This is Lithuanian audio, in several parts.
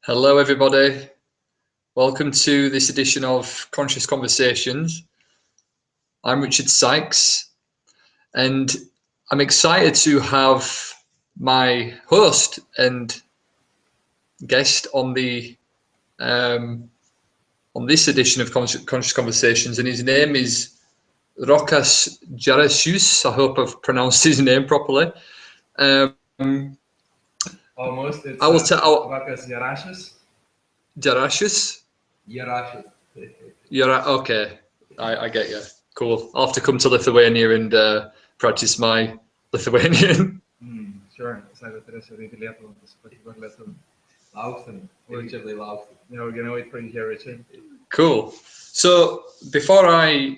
Hello, everybody. Welcome to this edition of Conscious Conversations. I'm Richard Sykes, and I'm excited to have my host and guest on this edition of Conscious Conversations, and his name is Rokas Jarsius. I hope I've pronounced his name properly. Almost. It's Rokas Jarasius. Jarasius? Jarasius. Okay, I get you. Cool. I'll have to come to Lithuania and practice my Lithuanian. Sure. Yeah, we're gonna wait for you here, Richard. Cool. So before I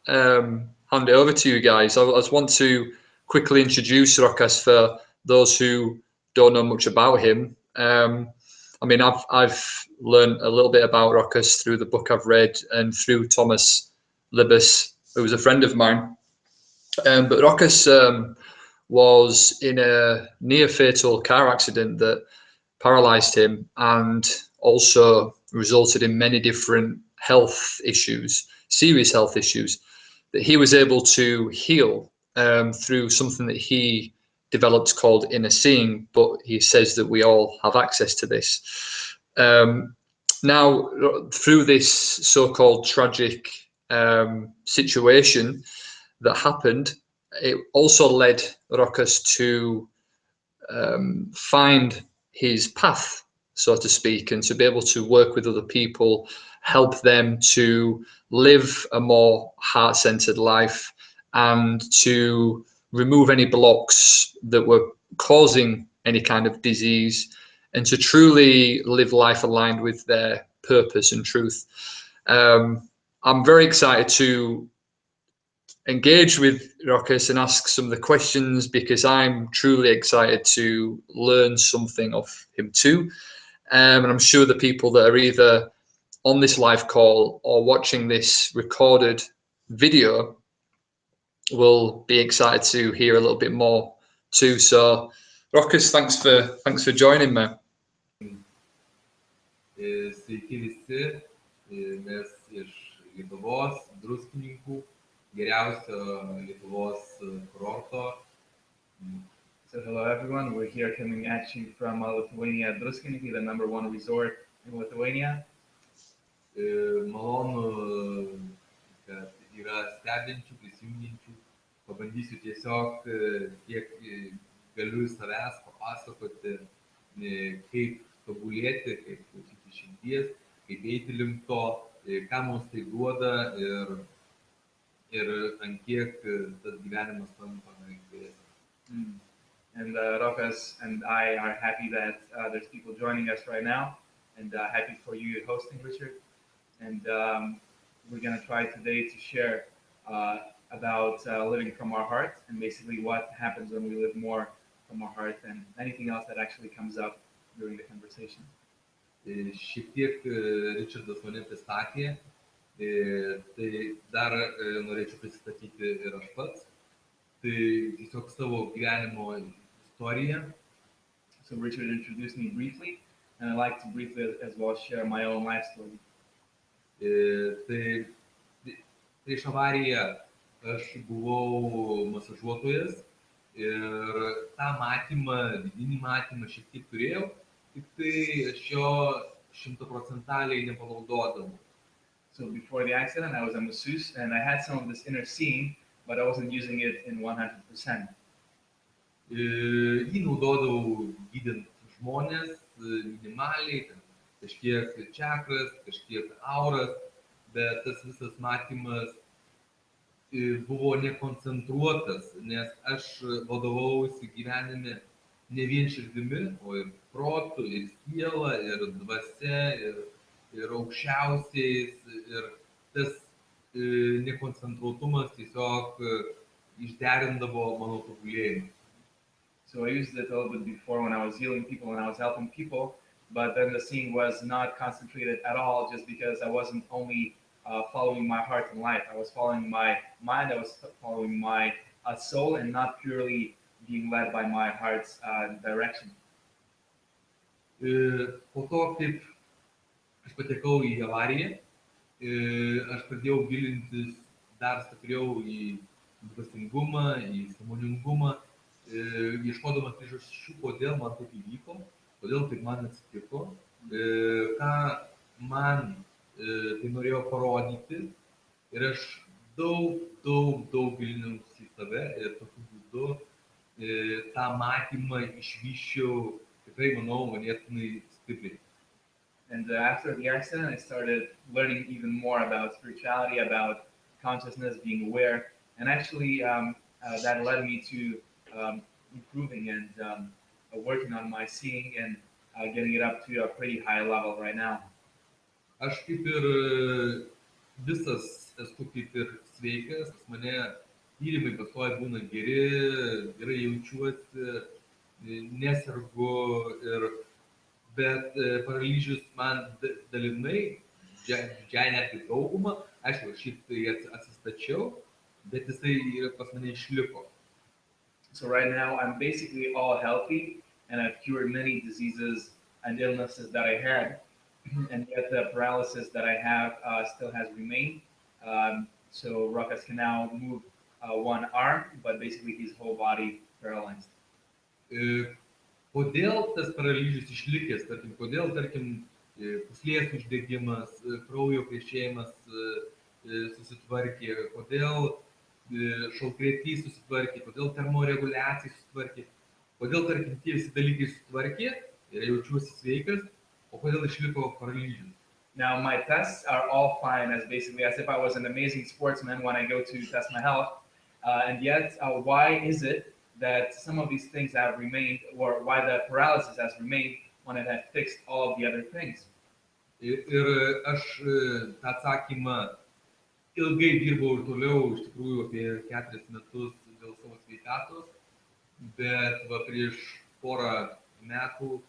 hand it over to you guys, I just want to quickly introduce Rokas for those who don't know much about him. I mean, I've learned a little bit about Rokas through the book I've read and through Thomas Libus, who was a friend of mine. But Rokas was in a near-fatal car accident that paralyzed him and also resulted in many different health issues, serious health issues, that he was able to heal through something that he developed called inner seeing, but he says that we all have access to this. Now, through this so-called tragic situation that happened, it also led Rokas to find his path, so to speak, and to be able to work with other people, help them to live a more heart-centered life and to remove any blocks that were causing any kind of disease and to truly live life aligned with their purpose and truth. I'm very excited to engage with Rokas and ask some of the questions because I'm truly excited to learn something of him too. And I'm sure the people that are either on this live call or watching this recorded video will be excited to hear a little bit more too. So Rokas, thanks for joining me. Sveiki visi, mes iš Lietuvos, Druskininkų, geriausio Lietuvos kurorto. So hello everyone, we're here coming at you from Lithuania, Druskininkai, the #1 resort in Lithuania. Malonu, kad yra stebinčių, prisijungiančių. Pabandysiu tiesiog, kiek galiu savęs papasakoti, kaip tobulėti, kaip klausyti širdies, kaip eiti link to, ką mums tai duoda ir ant kiek tas gyvenimas tampa geresnis. And Rokas and I are happy that there's people joining us right now, and happy for you hosting, Richard. And we're going to try today to share about living from our heart and basically what happens when we live more from our heart and anything else that actually comes up during the conversation. Šiek tiek Richardas mane pristatė, tai dar norėčiau pristatyti ir aš pats. Tai tiesiog savo gyvenimo istoriją. So Richard introduced me briefly, and I'd like to briefly as well share my own life story. Tai prieš avariją aš buvau masažuotojas ir tą matymą, vidinį matymą šiek tiek turėjau, tik tai aš jo 100% nepanaudodavau. So before the accident, I was a masseuse, and I had some of this inner seeing, but I wasn't using it in 100%. Jį naudodavau gydant žmonės minimaliai, kažkiek čakras, kažkiek auras, bet tas visas matymas buvo nekoncentruotas, nes aš vadovaujuosi gyvenime ne vien širdimi, o ir protu, ir siela, ir dvasia, ir aukščiausiais, ir tas nekoncentruotumas tiesiog išderindavo mano tobulėjimą. So I used it a little bit before when I was healing people, when I was helping people, but then the seeing was not concentrated at all just because I wasn't only following my heart and life. I was following my mind, I was following my soul and not purely being led by my heart's direction. Po to, kaip aš patekau į avariją, aš pradėjau gilintis dar stipriau į dvasingumą, į sąmoningumą, ieškodamas priežasčių, kodėl man taip įvyko, kodėl taip man atsitiko, ką man tai norėjo parodyti. Ir aš daug gilinausi į save ir tokiu būdu tą matymą išvyščiau tikrai, manau, ganėtinai stipriai. And after the accident, I started learning even more about spirituality, about consciousness, being aware, and actually that led me to improving and working on my seeing and getting it up to a pretty high level right now. Aš kaip ir visas esu kaip ir sveikas, pas mane tyrimai pastoviai būna geri, gerai jaučiuosi, nesergu, bet paralyžius man dalinai, didžiąją netgi daugumą, aišku, šitai atsistačiau, bet jisai pas mane išliko. So right now I'm basically all healthy and I've cured many diseases and illnesses that I had, and yet the paralysis that I have still has remained. So Rokas can now move one arm, but basically his whole body paralyzed. Kodėl tas paralyžius išlikęs, tarkim, kodėl, tarkim, pūslės uždegimas, kraujo krešėjimas susitvarkė, kodėl šalkrėtys susitvarkė, kodėl termoreguliacija susitvarkė, kodėl, tarkim, tie visi dalykai susitvarkė ir jaučiuosi sveikas, o kodėl išliko paralyžius. Now my tests are all fine, as basically as if I was an amazing sportsman when I go to test my health, and yet why is it that some of these things have remained, or why the paralysis has remained when it had fixed all of the other things? Ir aš tą atsakymą ilgai dirbau ir toliau, iš tikrųjų apie 4 metus dėl savo sveikatos, bet va prieš porą metų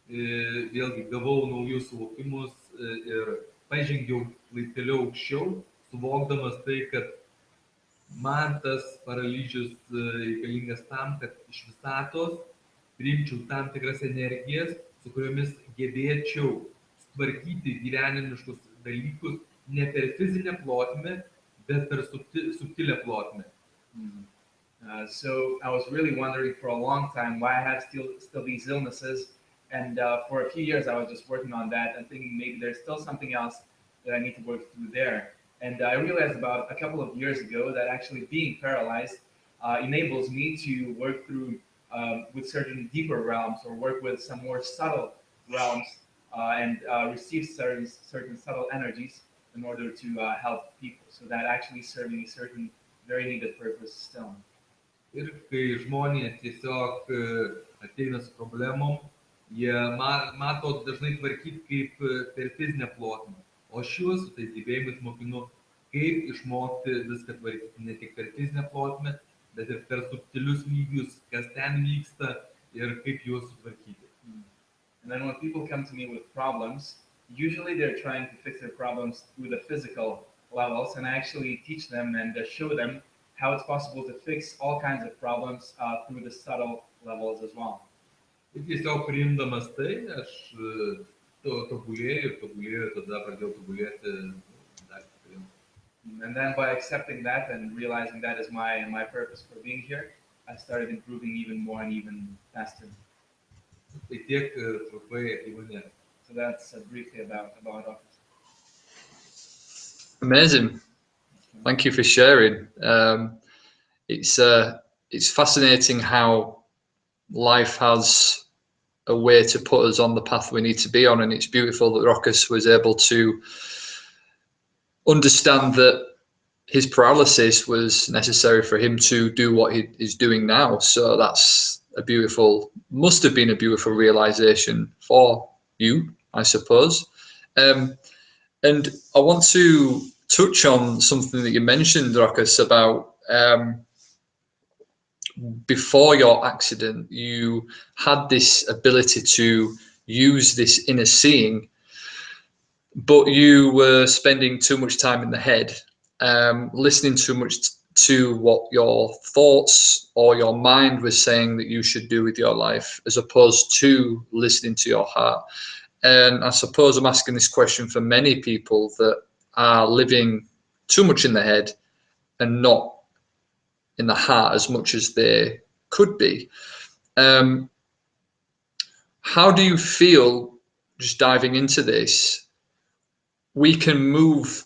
vėlgi gavau naujus suvokimus ir pažengiau laipteliu aukščiau, suvokdamas tai, kad man tas paralyžius reikalingas tam, kad iš visatos priimčiau tam tikras energijas, su kuriomis gebėčiau sutvarkyti gyvenimiškus dalykus ne per fizinę plotmę, bet per subtilę plotmę. So I was really wondering for a long time why I have still these illnesses, and for a few years I was just working on that and thinking maybe there's still something else that I need to work through there. And I realized about a couple of years ago that actually being paralyzed enables me to work through with certain deeper realms, or work with some more subtle realms, and receive certain subtle energies in order to help people. So that actually serving a certain very needed purpose still. Ir kai žmonės tiesiog ateina su problemom, jie mato dažnai tvarkyti kaip per fizinę plotmę. O šiuos su tais gebėjimais mokinu, kaip išmokti viską tvarkyti ne tik per fizinę plotmę, bet ir per subtilius lygius, kas ten vyksta ir kaip juos sutvarkyti. And then when people come to me with problems, usually they're trying to fix their problems through the physical levels, and I actually teach them and show them how it's possible to fix all kinds of problems through the subtle levels as well. Ir tiesiog priimdamas tai, aš tobulėjau, tada pradėjau tobulėti dar stipriau. And then by accepting that and realizing that is my purpose for being here, I started improving even more and even faster. Tai tiek trumpai apie mane. So that's briefly about Rokas. Amazing. Thank you for sharing. It's fascinating how life has a way to put us on the path we need to be on, and it's beautiful that Rokas was able to understand that his paralysis was necessary for him to do what he is doing now. So that's must have been a beautiful realization for you, I suppose. And I want to touch on something that you mentioned, Rokas, about before your accident, you had this ability to use this inner seeing, but you were spending too much time in the head, listening too much to what your thoughts or your mind was saying that you should do with your life, as opposed to listening to your heart. And I suppose I'm asking this question for many people that are living too much in the head and not in the heart as much as they could be. How do you feel, just diving into this, we can move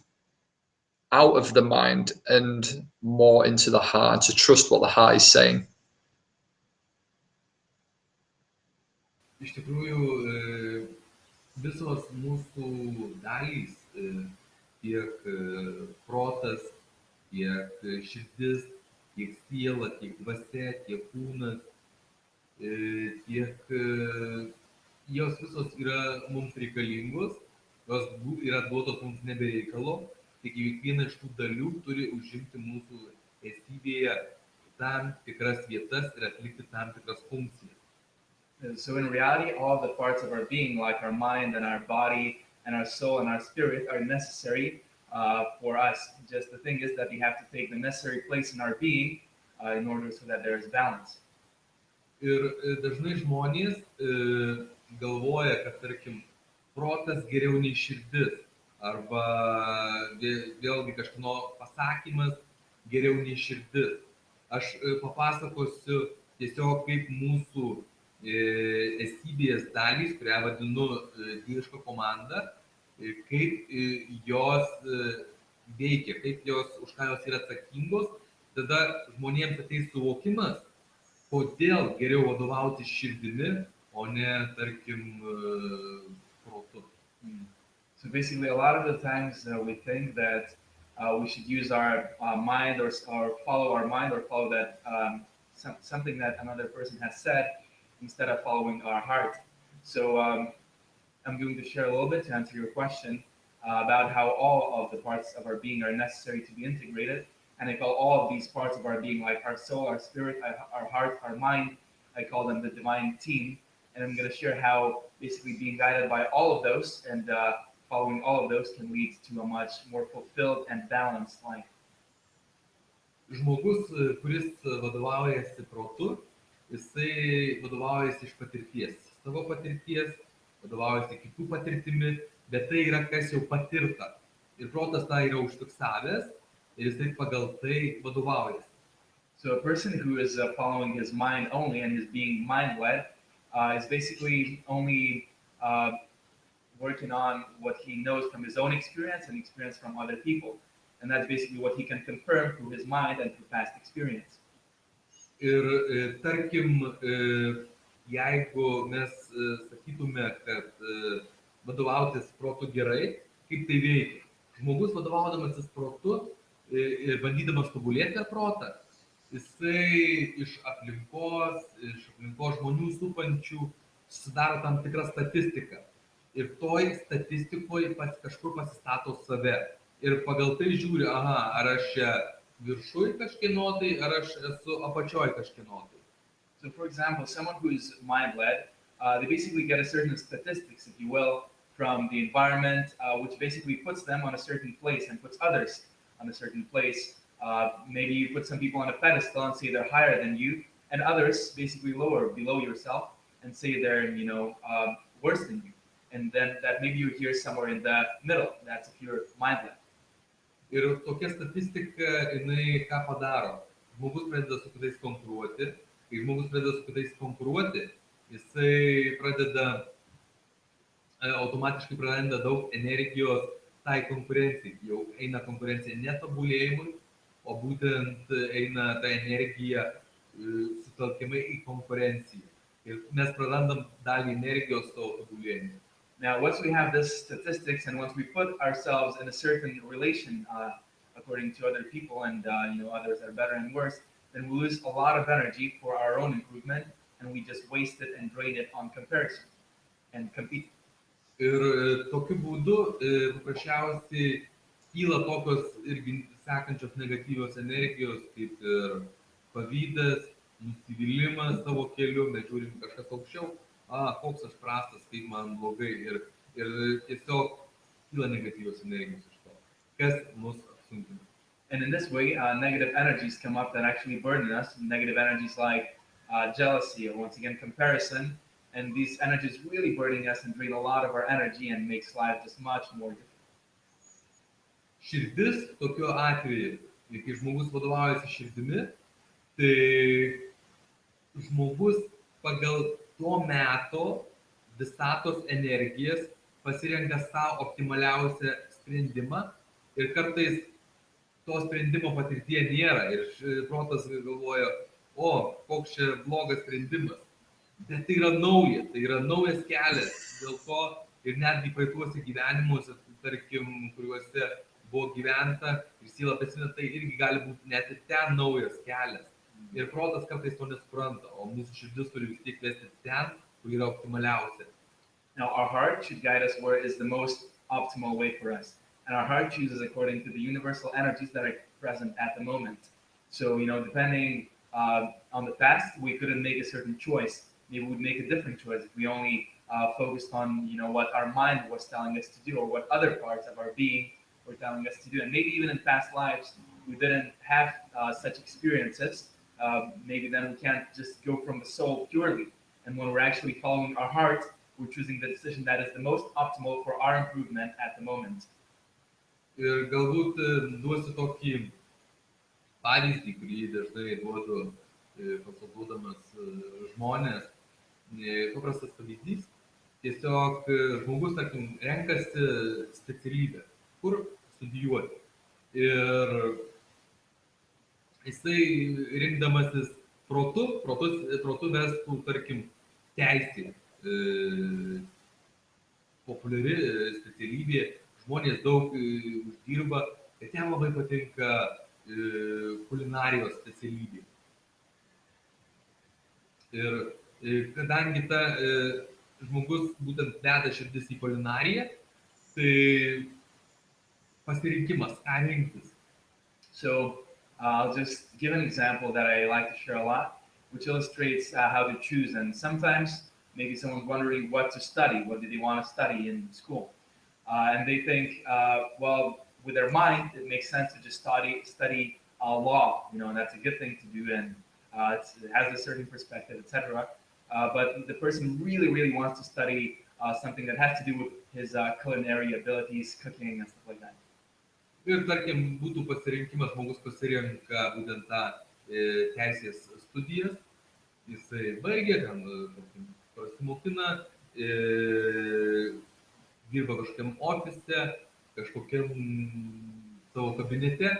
out of the mind and more into the heart, to trust what the heart is saying? Iš tikrųjų, visos mūsų dalys, tiek protas, tiek širdis, tiek siela, tiek dvasia, tiek kūnas, tiek jos visos yra mums reikalingos, jos yra duotos mums nebereikalo, tik kiekviena iš tų dalių turi užimti mūsų esybėje tam tikras vietas ir atlikti tam tikras funkcijas. So in reality, all the parts of our being, like our mind and our body and our soul and our spirit, are necessary for us. Just the thing is that we have to take the necessary place in our being in order so that there is balance. Ir dažnai žmonės galvoja, kad, tarkim, protas geriau nei širdis, arba vėlgi kažkieno pasakymas geriau nei širdis. Aš papasakosiu tiesiog kaip mūsų esybės dalys, kurią vadinu dieviška komanda, kaip jos veikia, kaip jos, už ką jos yra atsakingos, tada žmonėms ateis suvokimas, kodėl geriau vadovauti širdimi, o ne, tarkim, protu. So basically, a lot of the times we think that we should use our mind or follow our mind or follow that something that another person has said, instead of following our heart. So I'm going to share a little bit to answer your question about how all of the parts of our being are necessary to be integrated. And I call all of these parts of our being, like our soul, our spirit, our heart, our mind, I call them the divine team. And I'm going to share how basically being guided by all of those and following all of those can lead to a much more fulfilled and balanced life. Žmogus, kuris vadovaujasi protu, jisai vadovaujasi iš patirties, savo patirties, vadovaujasi kitų patirtimi, bet tai yra kas jau patirta. Ir protas tą yra užfiksavęs ir jisai pagal tai vadovaujasi. So a person who is following his mind only and is being mind-led is basically only working on what he knows from his own experience and experience from other people. And that's basically what he can confirm through his mind and through past experience. Ir tarkim, jeigu mes sakytume, kad vadovautis protu gerai, kaip tai veikia? Žmogus vadovaudamasis protu ir bandydamas tobulėti protą, jisai iš aplinkos žmonių supančių sudaro tam tikrą statistiką. Ir toj statistikoje kažkur pasistato save. Ir pagal tai žiūri, ar aš čia viršuj kažkieno tai, ar aš esu apačioj kažkieno tai. So for example, someone who is mind-led, they basically get a certain statistics, if you will, from the environment, which basically puts them on a certain place and puts others on a certain place. Maybe you put some people on a pedestal and say they're higher than you, and others basically lower, below yourself, and say they're, worse than you. And then that maybe you're here somewhere in the middle. That's if you're mind-led. Ir tokia statistika, jinai ką padaro? Žmogus pradeda su kitais konkuruoti. Kai žmogus pradeda su kitais konkuruoti, jisai pradeda automatiškai praranda daug energijos tai konkurencijai. Jau eina konkurencija ne tobulėjimui, o būtent eina ta energija sutelkiamai į konkurenciją. Ir mes prarandam dalį energijos savo tobulėjimui. Now, once we have this statistics and once we put ourselves in a certain relation according to other people and others are better and worse, then we lose a lot of energy for our own improvement and we just waste it and drain it on comparison and compete. Ir tokiu būdu paprasčiausiai kyla tokios irgi sekančios negatyvios energijos, kaip ir pavydas, nusivylimas savo keliu, mes žiūrim kažkas aukščiau, koks aš prastas, kaip man blogai, ir tiesiog kyla negatyvios energijos iš to, kas mus apsunkina. And in this way, negative energies come up that actually burden us. Negative energies like jealousy, or once again comparison, and these energies really burdening us and drain a lot of our energy and makes life just much more difficult. Širdis tokiu atveju, kai žmogus vadovaujasi širdimi, tai žmogus pagal to meto visatos energijas pasirenka savo optimaliausią sprendimą ir kartais to sprendimo patirtyje nėra ir protas galvoja, o, koks čia blogas sprendimas. Bet tai yra naujas kelias, dėl to ir netgi praeituose gyvenimuose, tarkim, kuriuose buvo gyventa ir siela prisimena, tai irgi gali būti net ir ten naujas kelias. Ir protas kartais to nesupranta, o mūsų širdis turi vis tiek vesti ten, kur yra optimaliausia. Now, our heart should guide us where is the most optimal way for us. And our heart chooses according to the universal energies that are present at the moment. So, depending on the past, we couldn't make a certain choice. Maybe we'd make a different choice if we only focused on, what our mind was telling us to do or what other parts of our being were telling us to do. And maybe even in past lives, we didn't have such experiences. Maybe then we can't just go from the soul purely. And when we're actually following our heart, we're choosing the decision that is the most optimal for our improvement at the moment. Ir galbūt duosiu tokį pavyzdį, kurį dažnai duodu konsultuodamas žmonės. Paprastas pavyzdys. Tiesiog žmogus, tarkim, renkasi specialybę, kur studijuoti. Ir jisai rinkdamasis protu vestų, tarkim, teisė. Populiari specialybė, žmonės daug uždirba, bet jam labai patinka kulinarijos specialybė. Ir kadangi ta žmogus būtent deda širdis į kulinariją, tai pasirinkimas, ką rinktis. So I'll just give an example that I like to share a lot, which illustrates how to choose. And sometimes maybe someone's wondering what to study, what do they want to study in school? And they think, well, with their mind, it makes sense to just study law, and that's a good thing to do, and it has a certain perspective, etc. But the person really, really wants to study something that has to do with his culinary abilities, cooking, and stuff like that. Ir tarkim, būtų pasirinkimas, žmogus pasirenka būtent tą teisės studijas, jisai baigia, ten, tarkim, prasimokina, dirba kažkokiam ofise, kažkokiam savo kabinete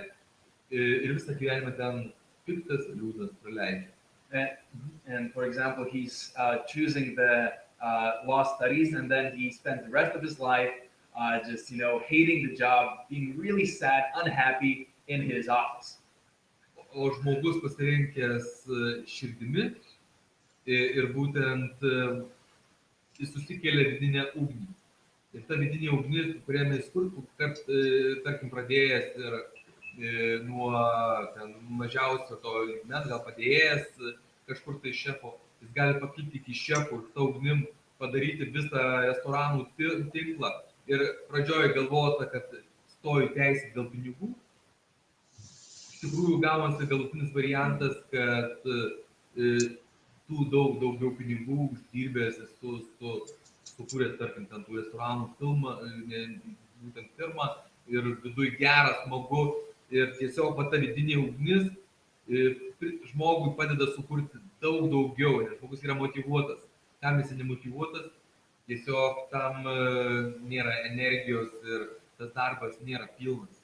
ir visą gyvenimą ten piktas, liūdnas praleidžia. And for example, he's choosing the law studies, and then he spends the rest of his life just, hating the job, being really sad, unhappy in his office. O žmogus pasirinkęs širdimi ir būtent jis susikelia vidinę ugnį. Ir ta vidinė ugnis, kurią mes kad, tarkim, pradėjęs ir nuo mažiausio to lygmens, gal padėjęs kažkur tai šefo, jis gali pakilti iki šefo ir tą ugnim padaryti visą restoranų tinklą. Ir pradžioje galvota, kad stoju teisę dėl pinigų. Iš tikrųjų gaunasi galutinis variantas, kad tu daugiau pinigų uždirbęs sukūręs, tarkim, ten tų restoranų būtent firmą ir viduj geras, smagu ir tiesiog ta vidinė ugnis žmogui padeda sukurti daug daugiau, nes žmogus yra motyvuotas. Tam jis nemotyvuotas, tiesiog tam nėra energijos ir tas darbas nėra pilnas.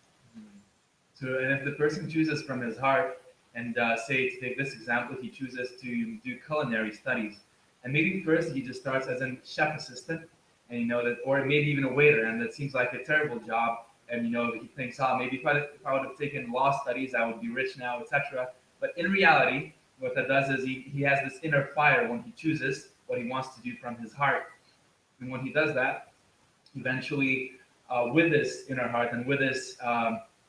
So, and if the person chooses from his heart, and say, to take this example, he chooses to do culinary studies, and maybe first he just starts as a chef assistant, and that, or maybe even a waiter, and that seems like a terrible job, and he thinks, maybe if I would have taken law studies, I would be rich now, etc. But in reality, what that does is he has this inner fire when he chooses what he wants to do from his heart. And when he does that, eventually, with this inner heart and with this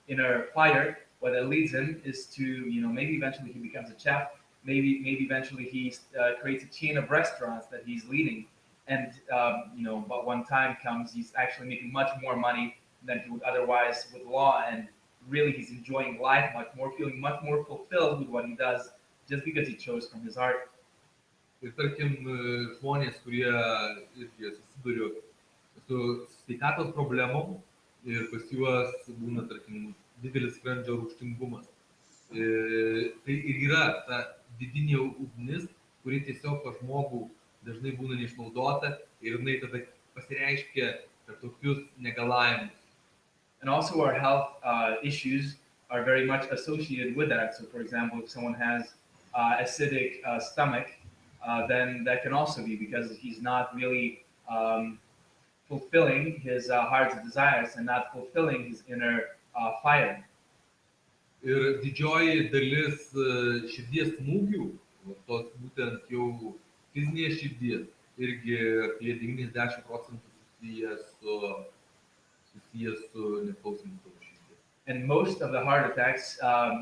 inner fire, what that leads him is to, maybe eventually he becomes a chef. Maybe eventually he creates a chain of restaurants that he's leading. And, but when time comes, he's actually making much more money than he would otherwise with law. And, really he's enjoying life much more, feeling much more fulfilled with what he does just because he chose from his heart. Ir tarkim, žmonės, kurie irgi susiduria su sveikatos problemom ir pas juos būna, tarkim, didelis skrandžio rūgštingumas. Tai ir yra ta vidinė ugnis, kuri tiesiog pas žmogų dažnai būna neišnaudota ir jinai tada pasireiškia per tokius negalavimus. And also our health issues are very much associated with that. So for example, if someone has acidic stomach, then that can also be because he's not really fulfilling his heart's desires and not fulfilling his inner fire. Ir didžioji dalis širdies smūgių, tos būtent jau fizinės širdies, irgi apie 90% susijęs su neklausymu savo širdies. And most of the heart attacks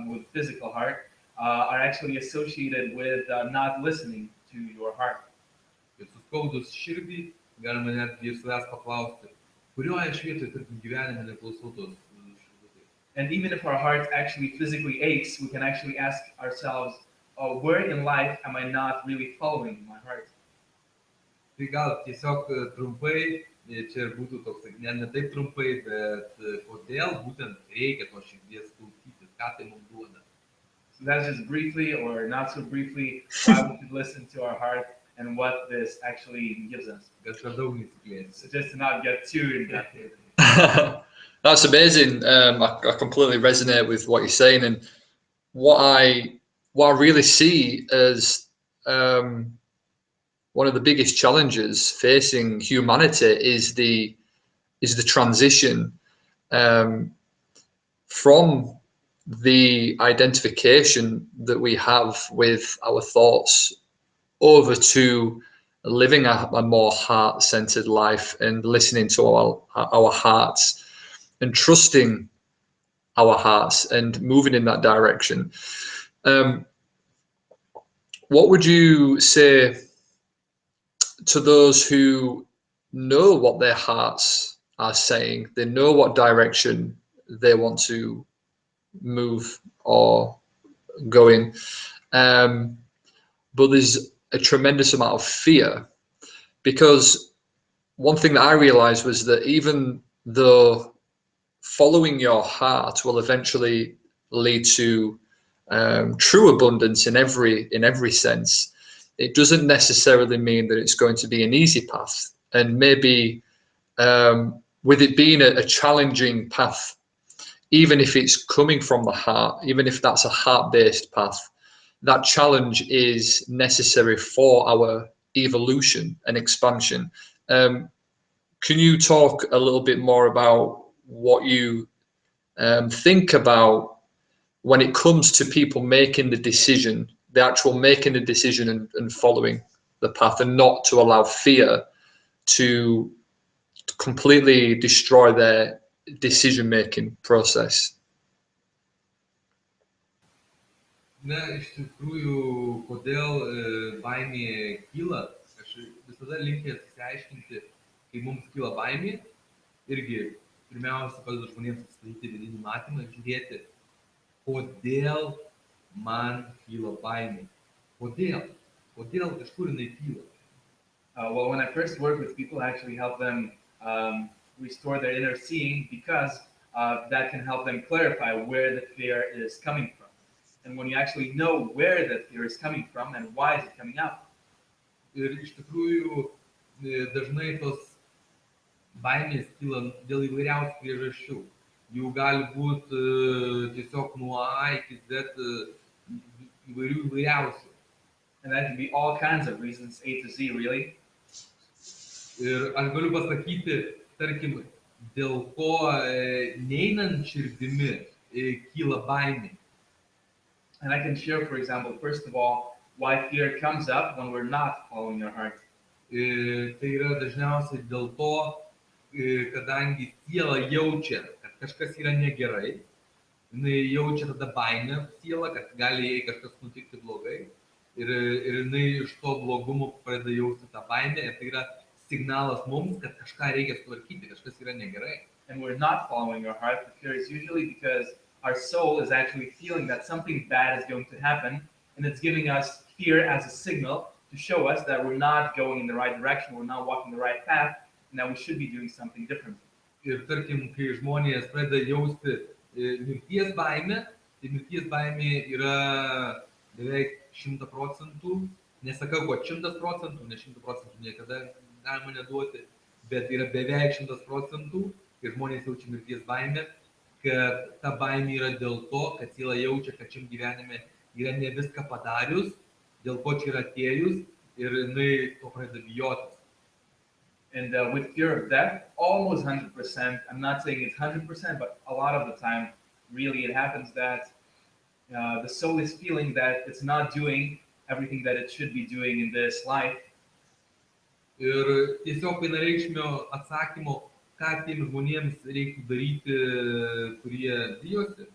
with physical heart are actually associated with not listening to your heart. Ir suskaudus širdį, galima netgi ir savęs paklausti, kurioje aš vietoje, tarkim, gyvenime neklausau tos širdutės. And even if our heart actually physically aches, we can actually ask ourselves, oh, where in life am I not really following my heart? Tai gal tiesiog trumpai, čia ir būtų toks, ne taip trumpai, bet kodėl būtent reikia tos širdies klausytis, ką tai mums duoda. So that's just briefly or not so briefly why we should listen to our heart and what this actually gives us. Bet per daug nesiplėsiu. So just to not get too in depth. That's amazing. I completely resonate with what you're saying, and what I really see as one of the biggest challenges facing humanity is the transition from the identification that we have with our thoughts over to living a more heart-centered life and listening to our hearts and trusting our hearts and moving in that direction. What would you say to those who know what their hearts are saying? They know what direction they want to move or go in, but there's a tremendous amount of fear, because one thing that I realized was that even though following your heart will eventually lead to true abundance in every sense, it doesn't necessarily mean that it's going to be an easy path. And maybe with it being a challenging path, even if it's coming from the heart, even if that's a heart-based path, that challenge is necessary for our evolution and expansion. Can you talk a little bit more about what you think about when it comes to people making the decision, the actual making the decision and following the path, and not to allow fear to completely destroy their decision-making process? Na, iš tikrųjų, kodėl baimė kyla, aš visada linkęs išsiaiškinti, kai mums kyla baimė, irgi pirmiausia padedu žmonėms susidaryti vidinį matymą ir žiūrėti, kodėl man kyla baimė. Kodėl? Kodėl, iš kur jinai kyla? Well, when I first work with people, I actually help them restore their inner seeing, because that can help them clarify where the fear is coming from. And when you actually know where that fear is coming from and why is it coming up. Ir iš tikrųjų dažnai tos baimės kyla dėl įvairiausių priežasčių. Jų gali būti tiesiog nuo A iki Z įvairiausių. And that can be all kinds of reasons, A to Z, really. Ir aš galiu pasakyti, tarkim, dėl ko neinant širdimi kyla baimė. And I can share, for example, first of all, why fear comes up when we're not following our heart. Tai yra dažniausiai dėl to, kadangi siela jaučia, kad kažkas yra negerai, jinai jaučia tada baimę siela, kad gali jai kažkas nutikti blogai, ir jinai iš to blogumo pradeda jausti tą baimę, ir tai yra signalas mums, kad kažką reikia sutvarkyti, kažkas yra negerai. And we're not following our heart. The fear is usually because our soul is actually feeling that something bad is going to happen, and it's giving us fear as a signal to show us that we're not going in the right direction, we're not walking the right path, and that we should be doing something different. Ir tarkim, kai žmonės pradeda jausti mirties baimę, tai mirties baimė yra beveik 100%, nesakau, kad 100%, ne 100% niekada galima neduoti, bet yra beveik 100%, kai žmonės jaučia mirties baimę, kad ta baimė yra dėl to, kad siela jaučia, kad šiam gyvenime yra ne viską padarius, dėl ko čia yra atėjus ir jinai to pradeda bijotis. And with fear of death, almost 100%, I'm not saying it's 100%, but a lot of the time, really it happens that the soul is feeling that it's not doing everything that it should be doing in this life. Ir tiesiog vienareikšmio atsakymo, ką tiems žmonėms reiktų daryti, kurie bijosi,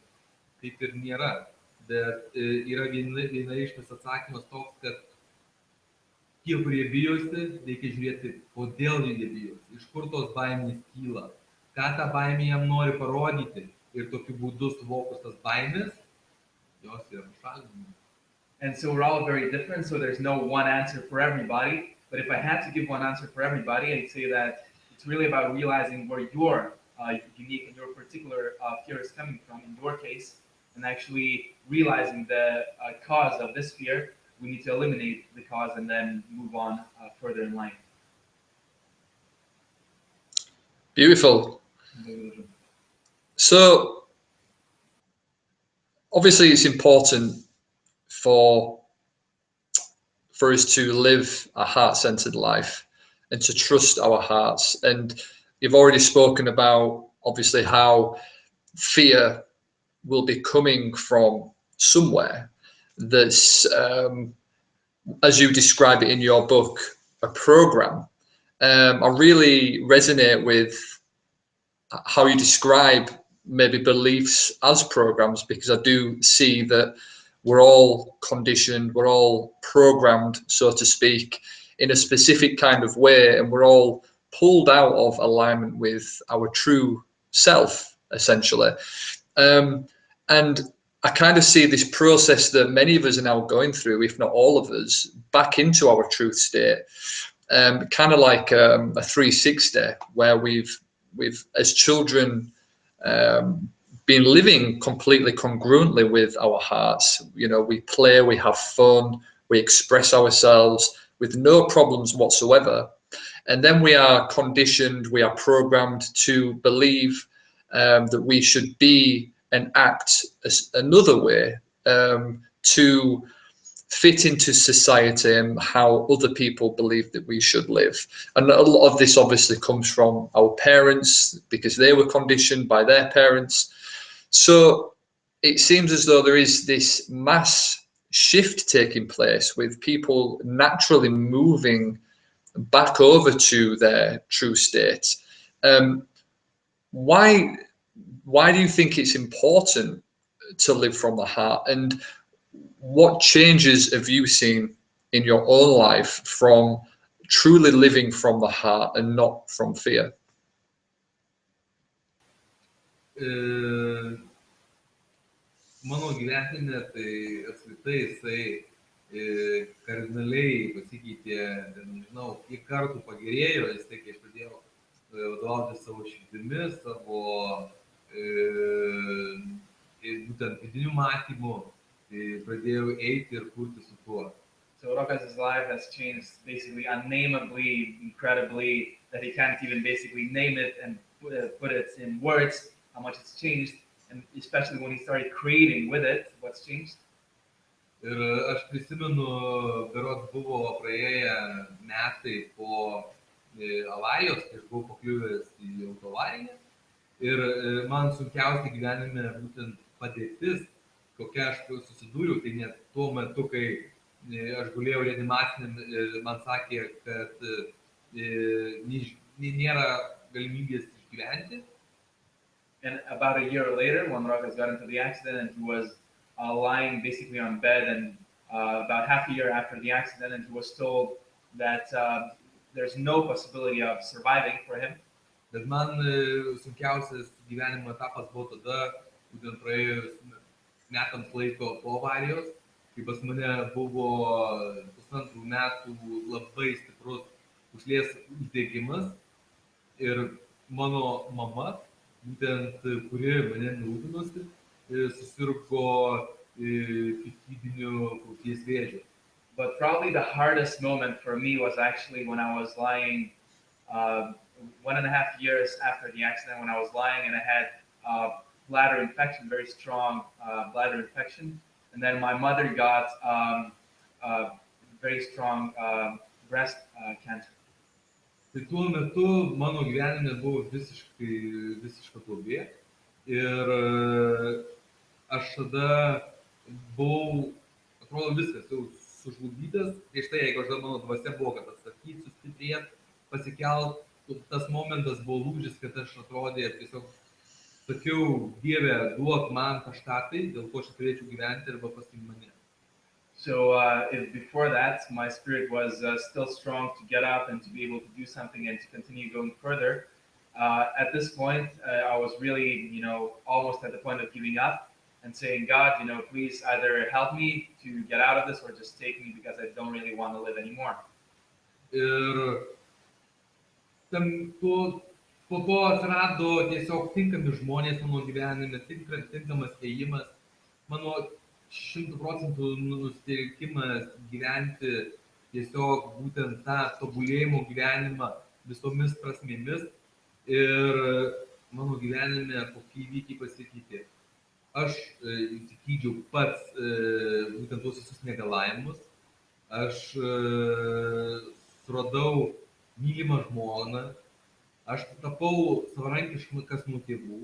kaip ir nėra. Bet yra vienareikšmis atsakymas toks, kad tie, kurie bijosi, reikia žiūrėti, kodėl jie bijosi, iš kur tos baimės kyla, ką ta baimė jam nori parodyti ir tokiu būdu suvokus tas baimės, jos yra šalinamos. And so we're all very different, so there's no one answer for everybody. But if I had to give one answer for everybody, I'd say that it's really about realizing where your unique and your particular fear is coming from in your case, and actually realizing the cause of this fear. We need to eliminate the cause and then move on further in life. Beautiful. So, obviously, it's important for us to live a heart-centered life and to trust our hearts. And you've already spoken about, obviously, how fear will be coming from somewhere. That's, as you describe it in your book, a program. I really resonate with how you describe maybe beliefs as programs, because I do see that we're all conditioned, we're all programmed, so to speak, in a specific kind of way, and we're all pulled out of alignment with our true self, essentially. And I kind of see this process that many of us are now going through, if not all of us, back into our truth state, kind of like a 360, where we've as children been living completely congruently with our hearts. You know, we play, we have fun, we express ourselves with no problems whatsoever. And then we are conditioned, we are programmed to believe that we should be and act another way to fit into society and how other people believe that we should live. And a lot of this obviously comes from our parents, because they were conditioned by their parents. So it seems as though there is this mass shift taking place, with people naturally moving back over to their true state. Why do you think it's important to live from the heart, and what changes have you seen in your own life from truly living from the heart and not from fear? Mano gyvenime tai apskritai jisai kardinaliai pasikeitė, nežinau, kiek kartų pagerėjo, jis tai, kai aš pradėjau vadovauti savo širdimi, savo būtent vidiniu matymu, pradėjau eiti ir kurti su tuo. So Rokas' life has changed basically unnameably, incredibly, that he can't even basically name it and put it in words, how much it's changed, and especially when he started creating with it, what's changed. Ir aš prisimenu, berods buvo praėję metai po avarijos, kai aš buvau pakliuvęs į autoavariją. Ir man sunkiausia gyvenime būtent padėtis, kokia aš susidūriau, tai net tuo metu, kai aš gulėjau reanimaciniam, man sakė, kad nėra galimybės išgyventi. And about a year later, when Rokas got into the accident, and he was lying basically on bed, and about half a year after the accident, and he was told that there's no possibility of surviving for him. Bet man sunkiausias gyvenimo etapas buvo tada, būtent praėjus metams laiko po avarijos, kai pas mane buvo 1,5 metų labai stiprus pūslės uždegimas ir mano mama, būtent kuri mane rūpinosi, susirgo piktybiniu krūties vėžiu. But probably the hardest moment for me was actually when I was lying 1.5 years after the accident, when I was lying and I had bladder infection, very strong bladder infection. And then my mother got very strong breast cancer. Tai tuo metu mano gyvenime buvo visiška duobė ir aš tada buvau, atrodo, viskas jau sužlugdytas. Prieš tai, jeigu aš dar mano dvasia buvo, kad atstatyti, sustiprėti, pasikelt, tas momentas buvo lūžis, kad aš atrodė tiesiog sakiau, Dieve, duok man kažką tai, dėl ko aš turėčiau gyventi arba pasiimti mane. So before that, my spirit was still strong to get up and to be able to do something and to continue going further. At this point, I was really, almost at the point of giving up and saying, God, please either help me to get out of this or just take me because I don't really want to live anymore. Ir po to atsirado tiesiog tinkami žmonės mano gyvenime, tinkamas ėjimas, mano 100% nusiteikimas gyventi tiesiog būtent tą tobulėjimo gyvenimą visomis prasmėmis ir mano gyvenime kokie įvykiai pasikeitė. Aš įsikydžiau pats būtent tuos visus negalavimus, aš suradau mylimą žmoną, aš tapau savarankiškas nuo tėvų,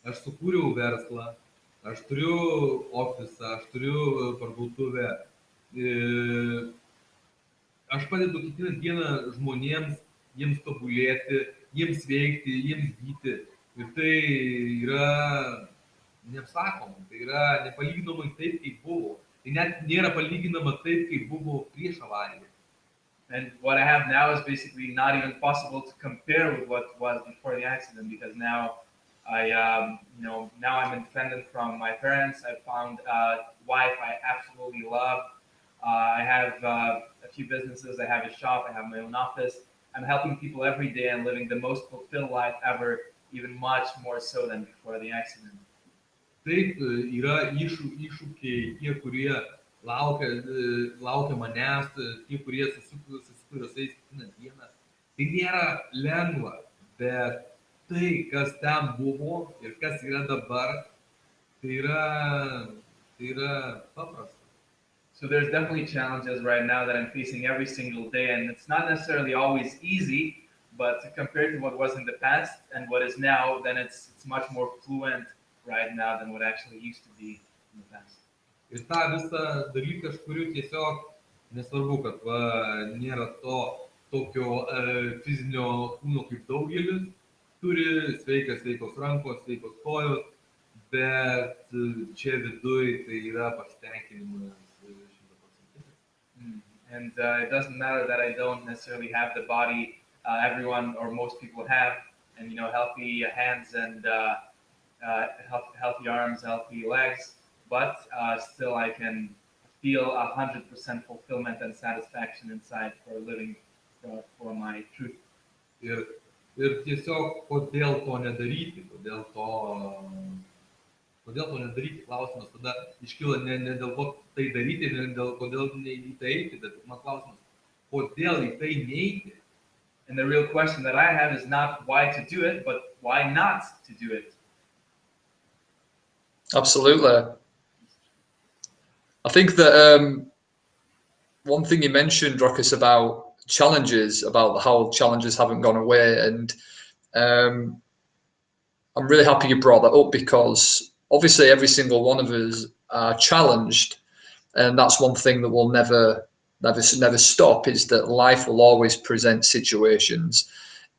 aš sukūriau verslą, aš turiu ofisą, aš turiu parduotuvę, aš padedu kiekvieną dieną žmonėms, jiems tobulėti, jiems veikti, jiems gyti. Ir tai yra neapsakoma, tai yra nepalyginamai taip, kaip buvo. Tai net nėra palyginama taip, kaip buvo prieš avariją. And what I have now is basically not even possible to compare with what was before the accident, because now now I'm independent from my parents. I found a wife I absolutely love. I have a few businesses. I have a shop. I have my own office. I'm helping people every day and living the most fulfilled life ever, even much more so than before the accident. Taip, yra iššūkiai, tie, kurie laukia manęs, tie, kurie susikuria su jais kiekvieną dieną. Tai nėra lengva, bet tai, kas ten buvo ir kas yra dabar, tai yra paprasta. So there's definitely challenges right now that I'm facing every single day, and it's not necessarily always easy, but compared to what was in the past and what is now, then it's much more fluent right now than what actually used to be in the past. Ir tą visą dalyką aš kuriu tiesiog, nesvarbu, kad nėra tokio fizinio kūno kaip daugelis, turi sveikos rankos, sveikos kojos, bet čia viduj tai yra pasitenkinimas 100%. And it doesn't matter that I don't necessarily have the body everyone or most people have, and healthy hands and healthy arms, healthy legs, but still I can feel 100% fulfillment and satisfaction inside for living for my truth. Ir tiesiog kodėl to nedaryti, kodėl to nedaryti, klausimas tada iškyla ne dėl ko tai daryti, ne dėl kodėl į tai eiti, bet man klausimas, kodėl į tai neiti. And the real question that I have is not why to do it, but why not to do it. Absolutely. I think that one thing you mentioned, Rokas, about challenges, about how challenges haven't gone away, and I'm really happy you brought that up, because obviously every single one of us are challenged, and that's one thing that will never stop, is that life will always present situations,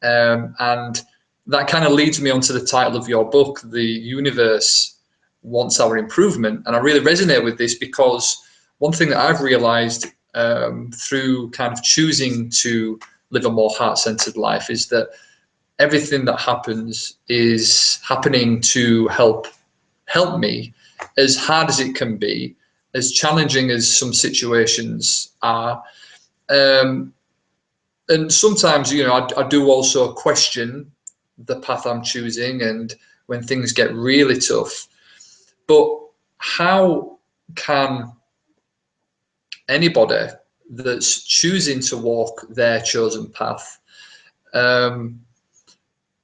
and that kind of leads me onto the title of your book, The Universe Wants Our Improvement. And I really resonate with this, because one thing that I've realized through kind of choosing to live a more heart-centered life is that everything that happens is happening to help help me, as hard as it can be, as challenging as some situations are. And sometimes, I do also question the path I'm choosing, and when things get really tough. But how can anybody that's choosing to walk their chosen path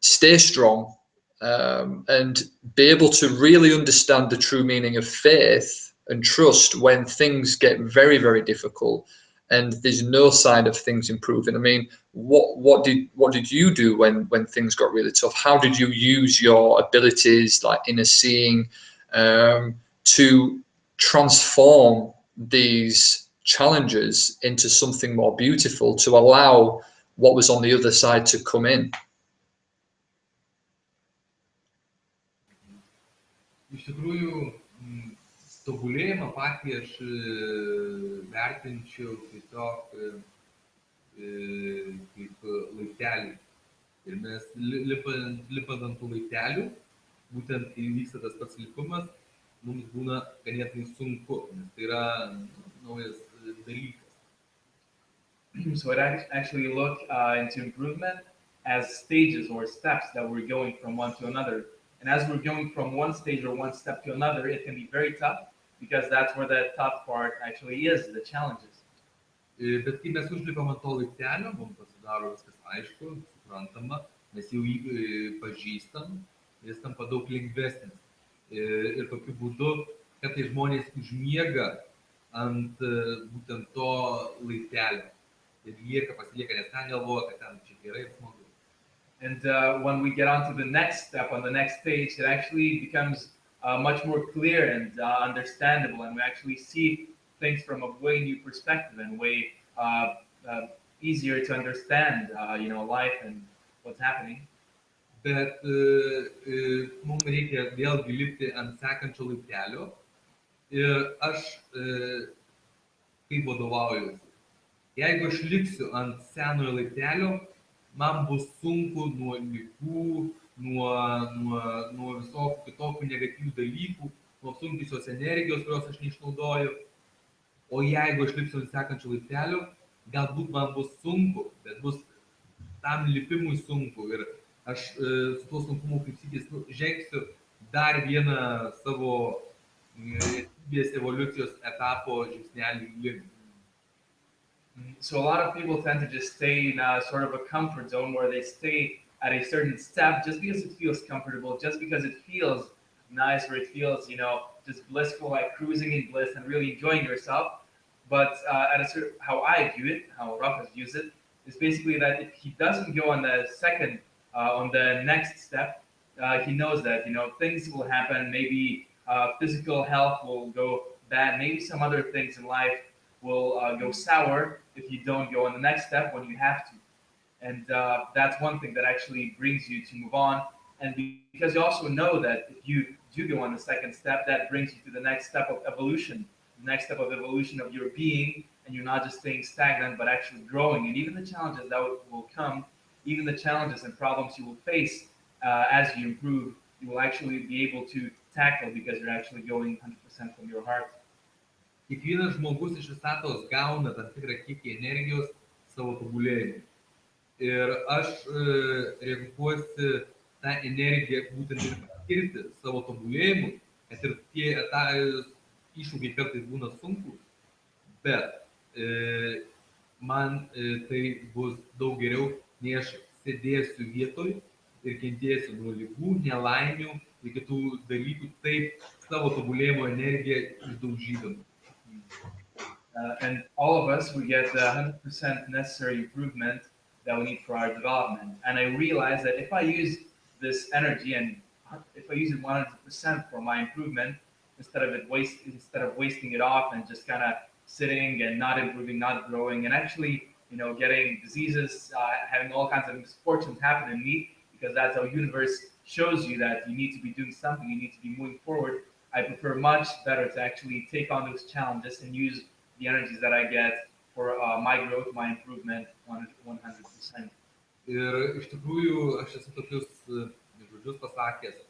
stay strong and be able to really understand the true meaning of faith and trust when things get very, very difficult and there's no sign of things improving? I mean, what did you do when things got really tough? How did you use your abilities like inner seeing to transform these challenges into something more beautiful, to allow what was on the other side to come in? Iš tikrųjų, tobulėjimą patį aš vertinčiau tiesiog kaip laiptelį. Ir mes lipant ant tų laiptelių, būtent kai vyksta tas pats lipimas, mums būna ganėtinai sunku, nes tai yra naujas dalykas. So it actually look into improvement as stages or steps that we're going from one to another. And as we're going from one stage or one step to another, it can be very tough because that's where the tough part actually is, the challenges. Bet kai mes užlipam ant to laiptelio, mums pasidaro viskas aišku, suprantama, mes jau jį pažįstam, jis tampa daug lengvesnis. Ir tokiu būdu, kad tai žmonės užmiega ant būtent to laiptelio. Ir pasilieka, nes ten galvoja, kad ten čia gerai ir smagu. And when we get on to the next step, on the next stage, it actually becomes much more clear and understandable, and we actually see things from a way new perspective and way easier to understand, life and what's happening. Bet mums reikia vėlgi lipti ant sekančio laiptelio ir aš kaip vadovaujuosi. Jeigu aš liksiu ant senojo laiptelio, man bus sunku nuo ligų, nuo visokių kitokių negatyvių dalykų, nuo sunkiosios energijos, kurios aš neišnaudoju. O jeigu aš lipsiu ant sekančio laiptelio, galbūt man bus sunku, bet bus tam lipimui sunku. Ir aš su tuo sunkumu kaip sykis žengsiu dar vieną savo evoliucijos etapo žingsnelį link. So a lot of people tend to just stay in a sort of a comfort zone where they stay at a certain step just because it feels comfortable, just because it feels nice, or it feels, just blissful, like cruising in bliss and really enjoying yourself. But how I view it, how Rokas views it, is basically that if he doesn't go on the next step, he knows that, things will happen. Maybe physical health will go bad. Maybe some other things in life will go sour if you don't go on the next step when you have to. And that's one thing that actually brings you to move on. And because you also know that if you do go on the second step, that brings you to the next step of evolution, the next step of evolution of your being, and you're not just staying stagnant, but actually growing. And even the challenges that will come, even the challenges and problems you will face as you improve, you will actually be able to tackle because you're actually going 100% from your heart. Kiekvienas žmogus iš visatos gauna tam tikrą kiekį energijos savo tobulėjimui. Ir aš renkuosi tą energiją būtent ir paskirti savo tobulėjimui, kad ir tie iššūkiai kartais būna sunkus, bet man tai bus daug geriau, nei aš sėdėsiu vietoj ir kentėsiu nuo ligų, nelaimių ir kitų dalykų, taip savo tobulėjimo energiją išdaužydami. And all of us, we get the 100% necessary improvement that we need for our development. And I realize that if I use this energy and if I use it 100% for my improvement, instead of wasting it off and just kind of sitting and not improving, not growing, and actually, getting diseases, having all kinds of misfortunes happen in me, because that's how the universe shows you that you need to be doing something, you need to be moving forward. I prefer much better to actually take on those challenges and use the energies that I get for my growth, my improvement 100%. Ir iš tikrųjų aš esu tokius žodžius pasakęs,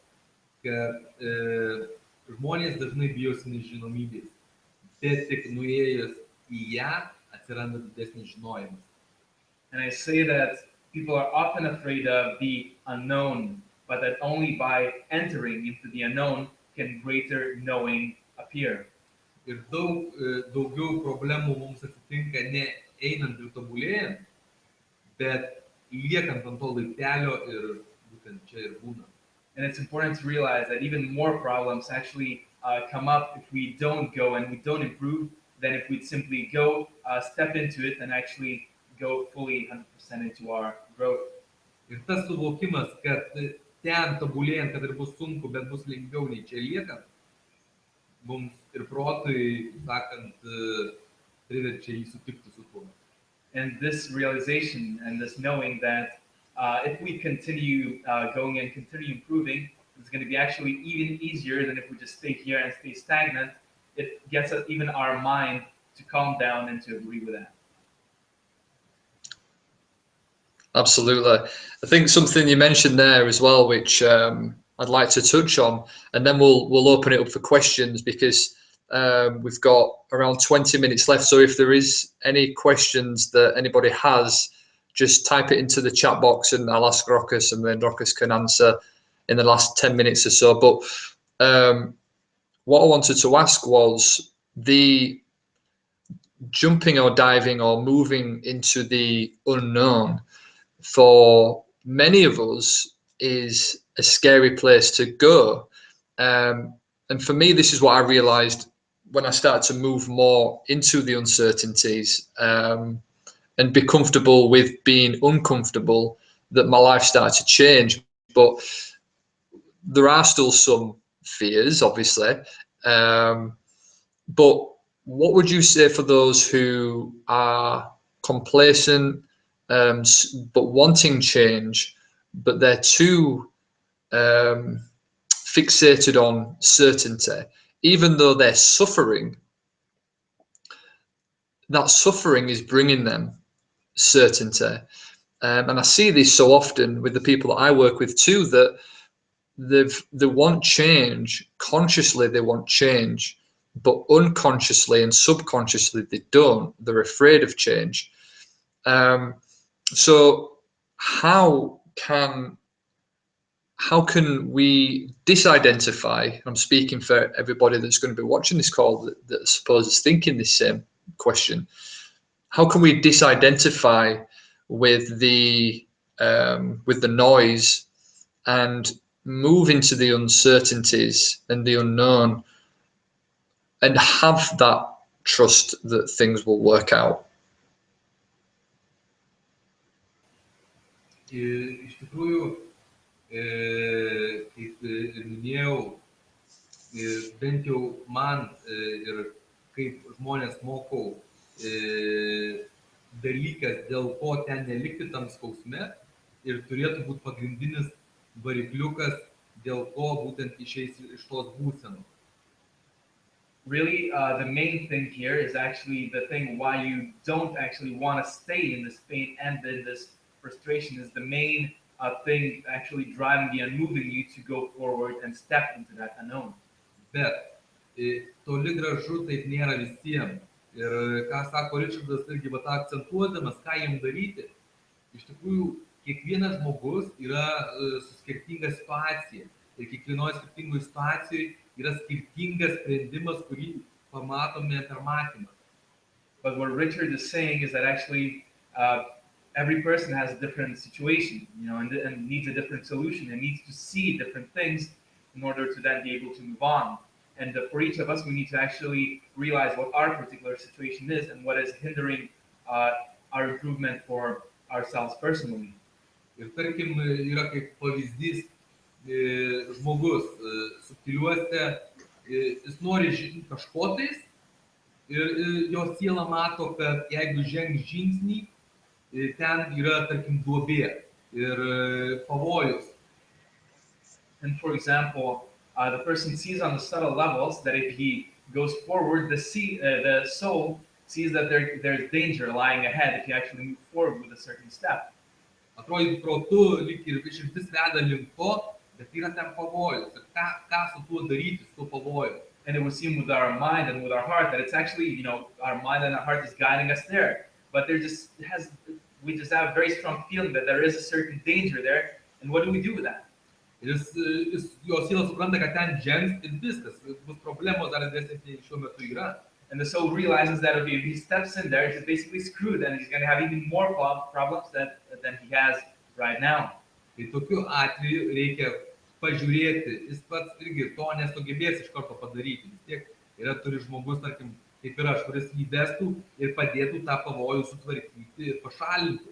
kad žmonės dažnai bijosi nežinomybės, bet tik nuėjus į ją atsiranda didesnis žinojimas. And I say that people are often afraid of the unknown, but that only by entering into the unknown can greater knowing appear. Ir daugiau problemų mums atsitinka ne einant ir tobulėjant, bet liekant ant to laiptelio ir būtent čia ir būna. And it's important to realize that even more problems actually come up if we don't go and we don't improve than if we simply go, step into it and actually go fully 100% into our growth. Ir tas suvokimas, kad ten tobulėjant, kad ir bus sunku, bet bus lengviau nei čia liekant, mums ir protui, sakant, priverčia jį sutikti su tuo. And this realization and this knowing that if we continue going and continue improving, it's going to be actually even easier than if we just stay here and stay stagnant. It gets us, even our mind, to calm down and to agree with that. Absolutely. I think something you mentioned there as well, which I'd like to touch on, and then we'll open it up for questions, because we've got around 20 minutes left. So if there is any questions that anybody has, just type it into the chat box and I'll ask Rokas, and then Rokas can answer in the last 10 minutes or so. But what I wanted to ask was the jumping or diving or moving into the unknown for many of us is a scary place to go. And for me, this is what I realized when I started to move more into the uncertainties and be comfortable with being uncomfortable, that my life started to change. But there are still some fears, obviously. But what would you say for those who are complacent, but wanting change, but they're too fixated on certainty, even though they're suffering? That suffering is bringing them certainty. And I see this so often with the people that I work with too, that they want change. Consciously they want change, but unconsciously and subconsciously they don't. They're afraid of change. So how can we disidentify? I'm speaking for everybody that's going to be watching this call that I suppose is thinking this same question. How can we disidentify with the noise and move into the uncertainties and the unknown and have that trust that things will work out? Iš tikrųjų, kaip ir minėjau, bent jau man ir kaip žmonės mokau, dalykas, dėl ko ten nelikti tam skausme, ir turėtų būti pagrindinis varikliukas, dėl ko būtent išeis iš tos būsenos. Really, the main thing here is actually the thing why you don't actually want to stay in this pain and in this frustration is the main thing actually driving you and moving you to go forward and step into that unknown. Bet toli gražu taip nėra visiems. Ir ką sako Ričardas irgi akcentuodamas, ką jam daryti, iš tikrųjų kiekvienas žmogus yra su skirtinga situacija. Ir kiekvienoje skirtingoje situacijoje yra skirtingas sprendimas, kurį pamatome per matymą. But what Richard is saying is that actually every person has a different situation, and needs a different solution and needs to see different things in order to then be able to move on. And for each of us, we need to actually realize what our particular situation is and what is hindering our improvement for ourselves personally. Ir tarkim, yra kaip pavyzdys žmogus subtiliuose, jis nori kažko tais ir jo siela mato, kad jeigu žengs žingsnį, ten yra, tarkim, duobė ir pavojus. And for example, the person sees on the subtle levels that if he goes forward, the soul sees that there's danger lying ahead if you actually move forward with a certain step. Atrodytų protu, lyg ir širdis veda link to, bet yra ten pavojus. Ir ką su tuo daryti, su tuo pavoju. And it would seem with our mind and with our heart that it's actually, our mind and our heart is guiding us there. But we just have a very strong feeling that there is a certain danger there. And what do we do with that? Jo siela supranta, kad ten žengs ir viskas. Bus problemos dar didesnės nei šiuo metu yra. And the soul realizes that if he steps in there, he's basically screwed and he's going to have even more problems than he has right now. Tai tokiu atveju reikia pažiūrėti, jis pats irgi to nesugebės iš karto padaryti. Vis tiek turi žmogus, tarkim, kaip ir aš, kuris jį vestų ir padėtų tą pavojų sutvarkyti ir pašalinti.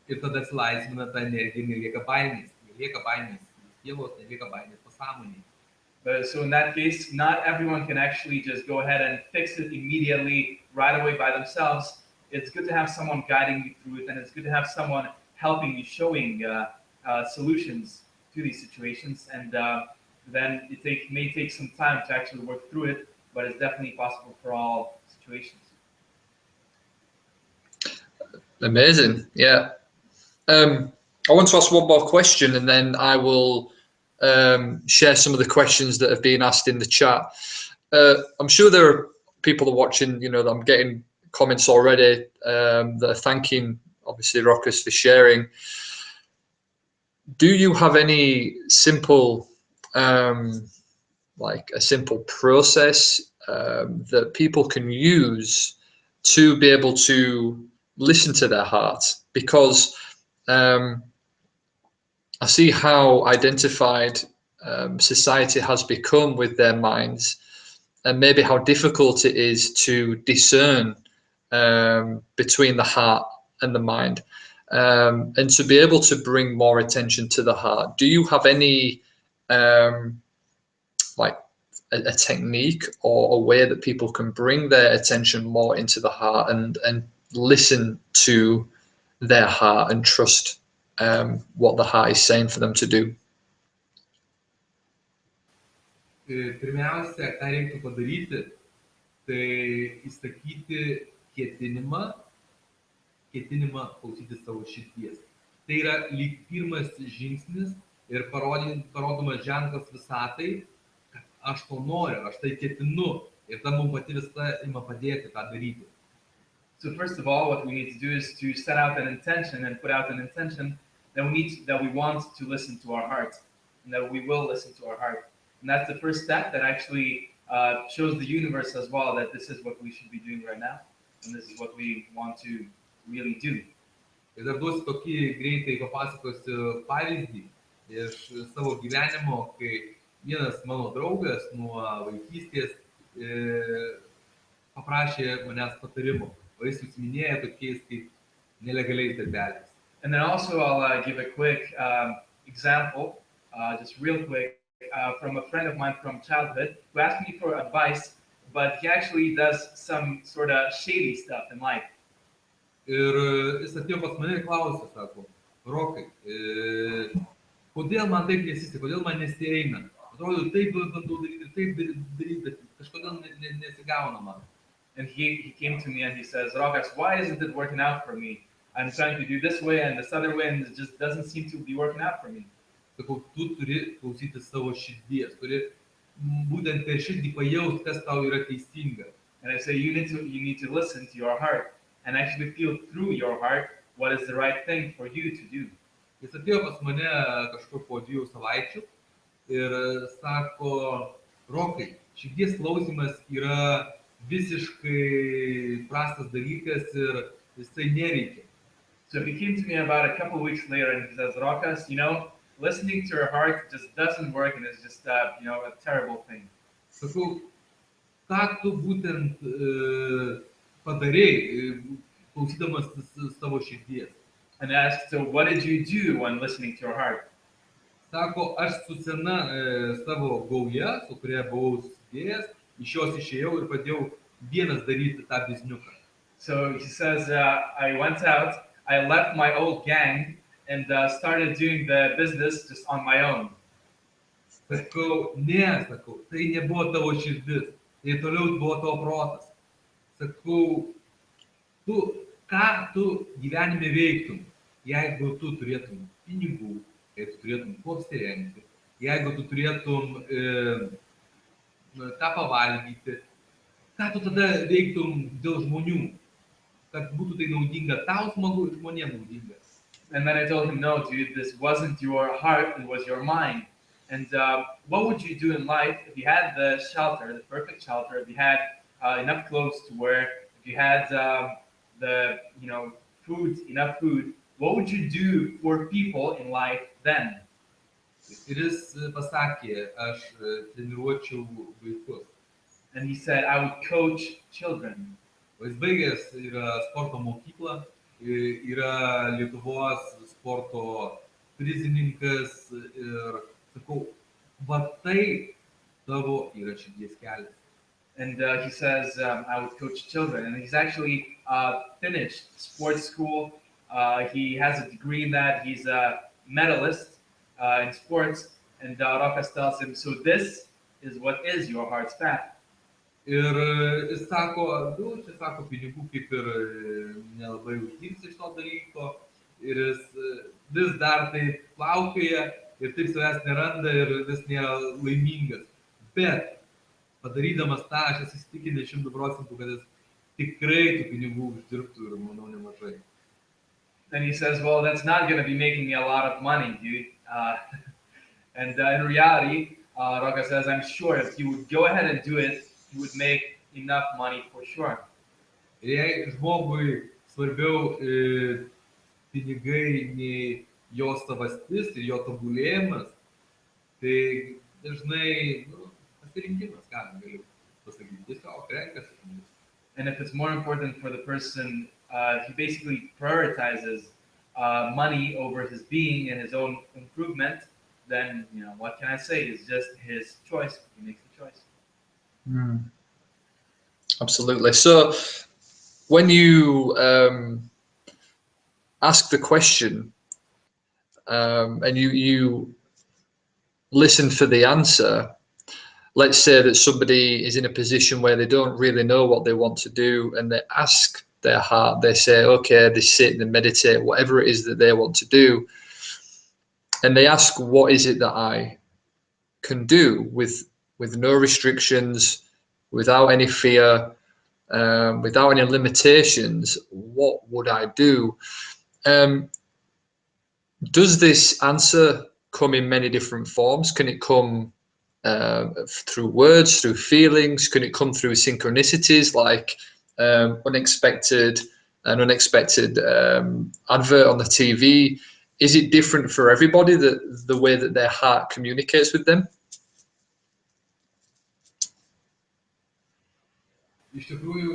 Ir tada atsilaisvina ta energija, nelieka baimės. Nelieka baimės sielos, nelieka baimės pasąmonėje. So in that case, not everyone can actually just go ahead and fix it immediately, right away by themselves. It's good to have someone guiding you through it, and it's good to have someone helping you, showing solutions to these situations. And then it may take some time to actually work through it, but it's definitely possible for all situations. Amazing, yeah. I want to ask one more question, and then I will share some of the questions that have been asked in the chat. I'm sure there are people watching, that I'm getting comments already that are thanking, obviously, Rokas for sharing. Do you have any simple, like a simple process that people can use to be able to listen to their heart? Because I see how identified society has become with their minds, and maybe how difficult it is to discern between the heart and the mind, and to be able to bring more attention to the heart. Do you have any like a technique or a way that people can bring their attention more into the heart and listen to their heart and trust what the heart is saying for them to do? Pirmiausia, ką reiktų padaryti, tai įsakyti ketinimą klausyti savo širdies. Tai yra lyg pirmas žingsnis ir parodomas ženklas visatai, kad aš to noriu, aš tai ketinu ir ta mums pati visa ima padėti tą daryti. So first of all, what we need to do is to set out an intention and put out an intention that we want to listen to our heart, and that we will listen to our heart. And that's the first step that actually shows the universe as well that this is what we should be doing right now, and this is what we want to really do. Ir dar duosiu tokį greitai papasakosiu pavyzdį iš savo gyvenimo, kai vienas mano draugas nuo vaikystės paprašė manęs patarimo, o jis užsiiminėja tokiais kaip nelegaliais darbeliais. And then also I'll give a quick example, just real quick, from a friend of mine from childhood who asked me for advice, but he actually does some sort of shady stuff in life. Ir jis atėjo pas mane ir klausė, sako, Rokai, kodėl man taip nesiseka, kodėl man nesieina? Atrodo, taip bandau daryti, taip daryti, bet kažkodėl nesigauna man. And he came to me and he says, Rokas, why isn't it working out for me? I'm trying to do this way and this other way, and it just doesn't seem to be working out for me. Sakau, tu turi klausyti savo širdies, turi būtent per širdį pajausti, kas tau yra teisinga. And I say, you need to listen to your heart and actually feel through your heart what is the right thing for you to do. Jis atėjo pas mane kažkur po 2 savaičių ir sako, Rokai, širdies klausimas yra visiškai prastas dalykas ir jisai neveikia. So he came to me about a couple of weeks later and he says, Rokas, listening to your heart just doesn't work and it's just, a terrible thing. Sakau, ką tu būtent padarei, klausydamas savo širdies? And I asked, so what did you do when listening to your heart? Sako, aš su sena savo gauja, su kuria buvau susidėjęs, iš jos išėjau ir pradėjau vienas daryti tą bizniuką. So he says, I went out, I left my old gang and started doing the business just on my own. Sakau, tai nebuvo tavo širdis, tai toliau buvo tavo protas. Sakau, ką tu gyvenime veiktum, jeigu tu turėtum pinigų, jeigu tu turėtum kuo apsirengti, jeigu tu turėtum ką pavalgyti, ką tu tada veiktum dėl žmonių, kad būtų tai naudinga, tau smagu ir žmonėms naudinga. And then I told him, no, dude, this wasn't your heart, it was your mind. And what would you do in life if you had the shelter, the perfect shelter, if you had enough clothes to wear, if you had the food, enough food? What would you do for people in life then? Ir jis pasakė, aš treniruočiau vaikus. And he said, I would coach children. O jis baigęs yra sporto mokyklą, yra Lietuvos sporto prizininkas ir sakau, va tai tavo yra širdies kelias. And he says, I would coach children. And he's actually finished sports school. He has a degree in that. He's a medalist in sports. And Rokas tells him, so this is what is your heart's path. Ir jis sako, čia sako, pinigų kaip ir nelabai uždirbs iš to dalyko. Ir jis vis dar taip plaukioja ir taip savęs neranda ir vis nėra laimingas. Bet padarydamas tą, aš esu įsitikinęs 100%, kad jis tikrai tų pinigų uždirbtų ir manau nemažai. And he says, well, that's not going to be making me a lot of money, dude. And in reality, Rokas says, I'm sure if you would go ahead and do it, you would make enough money for sure. Ir jei žmogui svarbiau pinigai nei jo savastis ir jo tobulėjimas, tai dažnai pasirinkimas, ką galiu pasakyti, tiesiog renkasi. And if it's more important for the person, he basically prioritizes money over his being and his own improvement, then, what can I say? It's just his choice. He makes the choice. Absolutely. So when you ask the question and you listen for the answer, let's say that somebody is in a position where they don't really know what they want to do and they ask their heart, they say, okay, they sit and meditate, whatever it is that they want to do, and they ask, what is it that I can do with no restrictions, without any fear, without any limitations? What would I do? Does this answer come in many different forms? Can it come through words, through feelings? Can it come through synchronicities, like an unexpected advert on the TV? Is it different for everybody, the way that their heart communicates with them? Iš tikrųjų,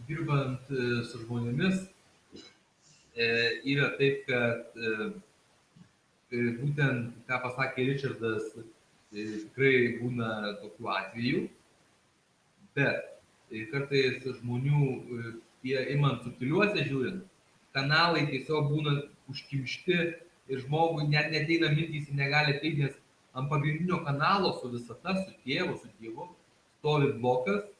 dirbant su žmonėmis, yra taip, kad būtent, ką pasakė Richardas, tikrai būna tokių atvejų, bet kartais žmonių, jie imant subtiliuose žiūrint, kanalai tiesiog būna užkimšti ir žmogui net neteina mintys, jis negali ateiti, nes ant pagrindinio kanalo su visata, su tėvu, su Dievu stovi blokas.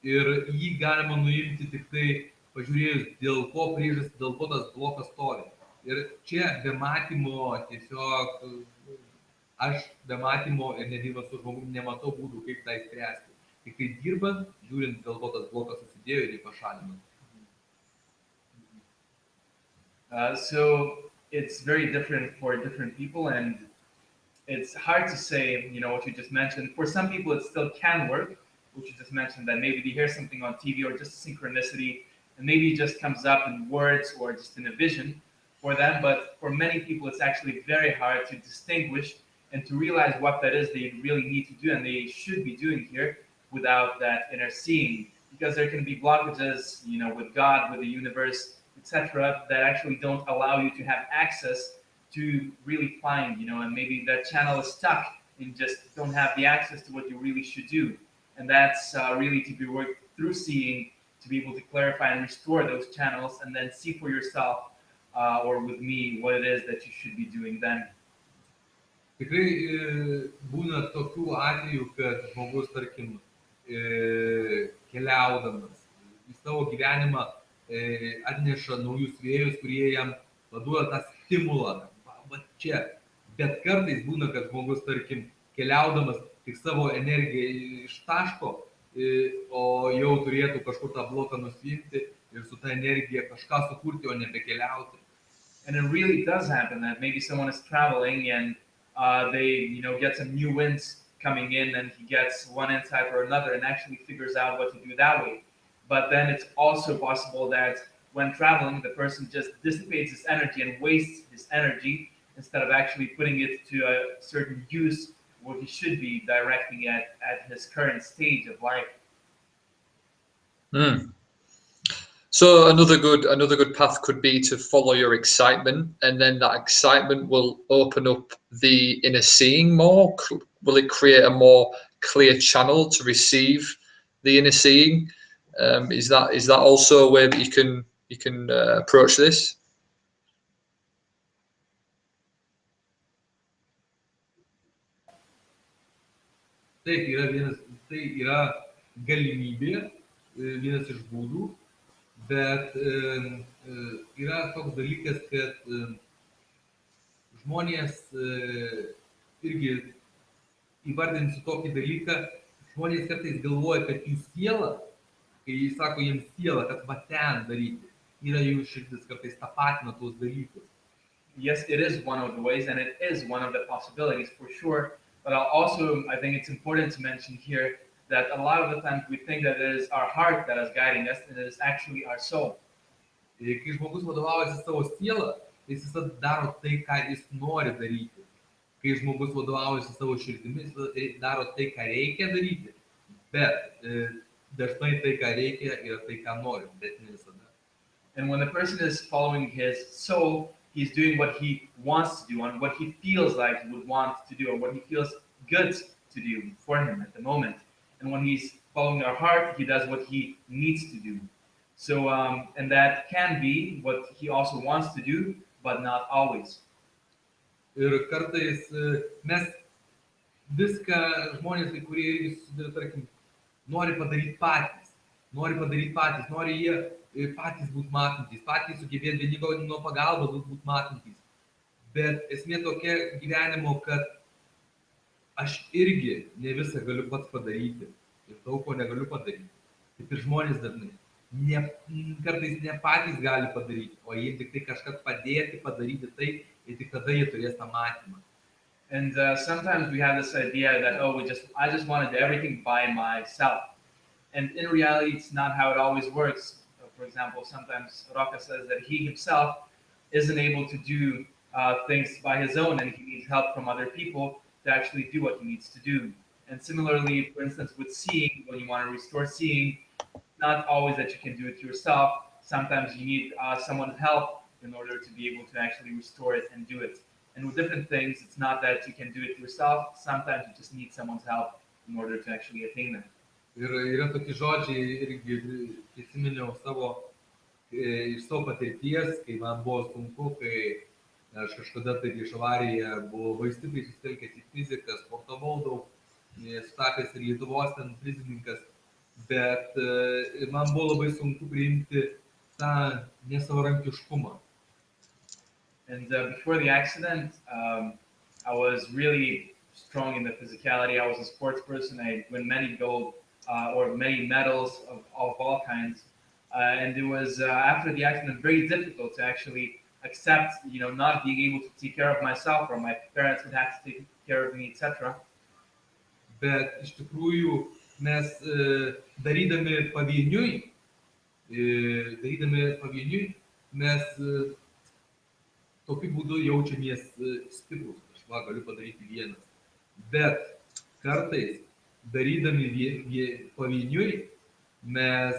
Ir jį galima nuimti tik tai pažiūrėjus, dėl ko priežastis, dėl ko tas blokas stovi. Ir čia be matymo tiesiog, aš be matymo ir nedirbant su žmogumi nematau būdų, kaip tai spręsti. Tik tai dirbant, žiūrint, dėl ko tas blokas susidėjo ir jį pašalinant. So it's very different for different people, and it's hard to say, what you just mentioned. For some people, it still can work, which you just mentioned, that maybe they hear something on TV or just a synchronicity, and maybe it just comes up in words or just in a vision for them. But for many people, it's actually very hard to distinguish and to realize what that is they really need to do and they should be doing here without that inner seeing. Because there can be blockages, with God, with the universe, etc., that actually don't allow you to have access to really find, and maybe that channel is stuck and just don't have the access to what you really should do. And that's really to be worked through seeing, to be able to clarify and restore those channels, and then see for yourself or with me what it is that you should be doing then. Tikrai būna tokių atvejų, kad žmogus, tarkim, keliaudamas į savo gyvenimą atneša naujus vėjus, kurie jam paduoda tą stimulą. Va čia. Bet kartais būna, kad žmogus, tarkim, keliaudamas tik savo energiją iš taško, o jau turėtų kažkur tą bloką nusiimti ir su ta energija kažką sukurti, o nebekeliauti. And it really does happen that maybe someone is traveling and they, get some new winds coming in and he gets one insight or another and actually figures out what to do that way. But then it's also possible that when traveling, the person just dissipates his energy and wastes his energy instead of actually putting it to a certain use what he should be directing at his current stage of life. So another good path could be to follow your excitement, and then that excitement will open up the inner seeing more. Will it create a more clear channel to receive the inner seeing? Is that also a way that you can approach this? Taip, tai yra galimybė, vienas iš būdų, bet yra toks dalykas, kad žmonės irgi įvardinsiu tokį dalyką, žmonės kartais galvoja, kad jų siela, kai jis sako jiems siela, kad va ten daryti, yra jų širdis, kartais tapatina tos dalykus. Yes, it is one of the ways, and it is one of the possibilities for sure. But I think it's important to mention here that a lot of the times we think that it is our heart that is guiding us, and it is actually our soul. Kai žmogus vadovaujasi savo sielą, jis visada daro tai, ką jis nori daryti. Kai žmogus vadovaujasi savo širdimi, jis daro tai, ką reikia daryti. Bet dažnai tai, ką reikia, yra tai, ką nori, bet ne visada. And when the person is following his soul, he's doing what he wants to do and what he feels like he would want to do or what he feels good to do for him at the moment. And when he's following our heart, he does what he needs to do. So, and that can be what he also wants to do, but not always. Ir kartais mes viską žmonės, kurie irgi susideda, tarkim, nori padaryti patys, nori jie patys būti matantys, patys sugebėti vieni nuo pagalbos būti matantys. Bet esmė tokia gyvenimo, kad aš irgi ne visą galiu pats padaryti ir daug ko negaliu padaryti. Taip ir žmonės dažnai kartais ne patys gali padaryti, o jie tik tai kažką padėti padaryti tai, ir tik tada jie turės tą matymą. And sometimes we have this idea that, I just want to do everything by myself. And in reality, it's not how it always works. For example, sometimes Rokas says that he himself isn't able to do things by his own, and he needs help from other people to actually do what he needs to do. And similarly, for instance, with seeing, when you want to restore seeing, not always that you can do it yourself. Sometimes you need someone's help in order to be able to actually restore it and do it. And with different things, it's not that you can do it yourself. Sometimes you just need someone's help in order to actually attain that. Ir yra tokie žodžiai, irgi prisiminiau iš savo patirties, kai man buvo sunku, kai aš kažkada tai prieš avariją buvau labai stipriai susitelkęs į fiziką, sportavau daug, sutapęs ir Lietuvos ten prizininkas, bet man buvo labai sunku priimti tą nesavarankiškumą. And before the accident, I was really strong in the physicality. I was a sports person. I won many gold or many medals of all kinds. And it was after the accident very difficult to actually accept, not being able to take care of myself, or my parents would have to take care of me, etc. Bet iš tikrųjų mes darydami pavieniui, mes tokiu būdu jaučiamės stiprus, aš galiu padaryti vienas. Bet kartais darydami pavieniui, mes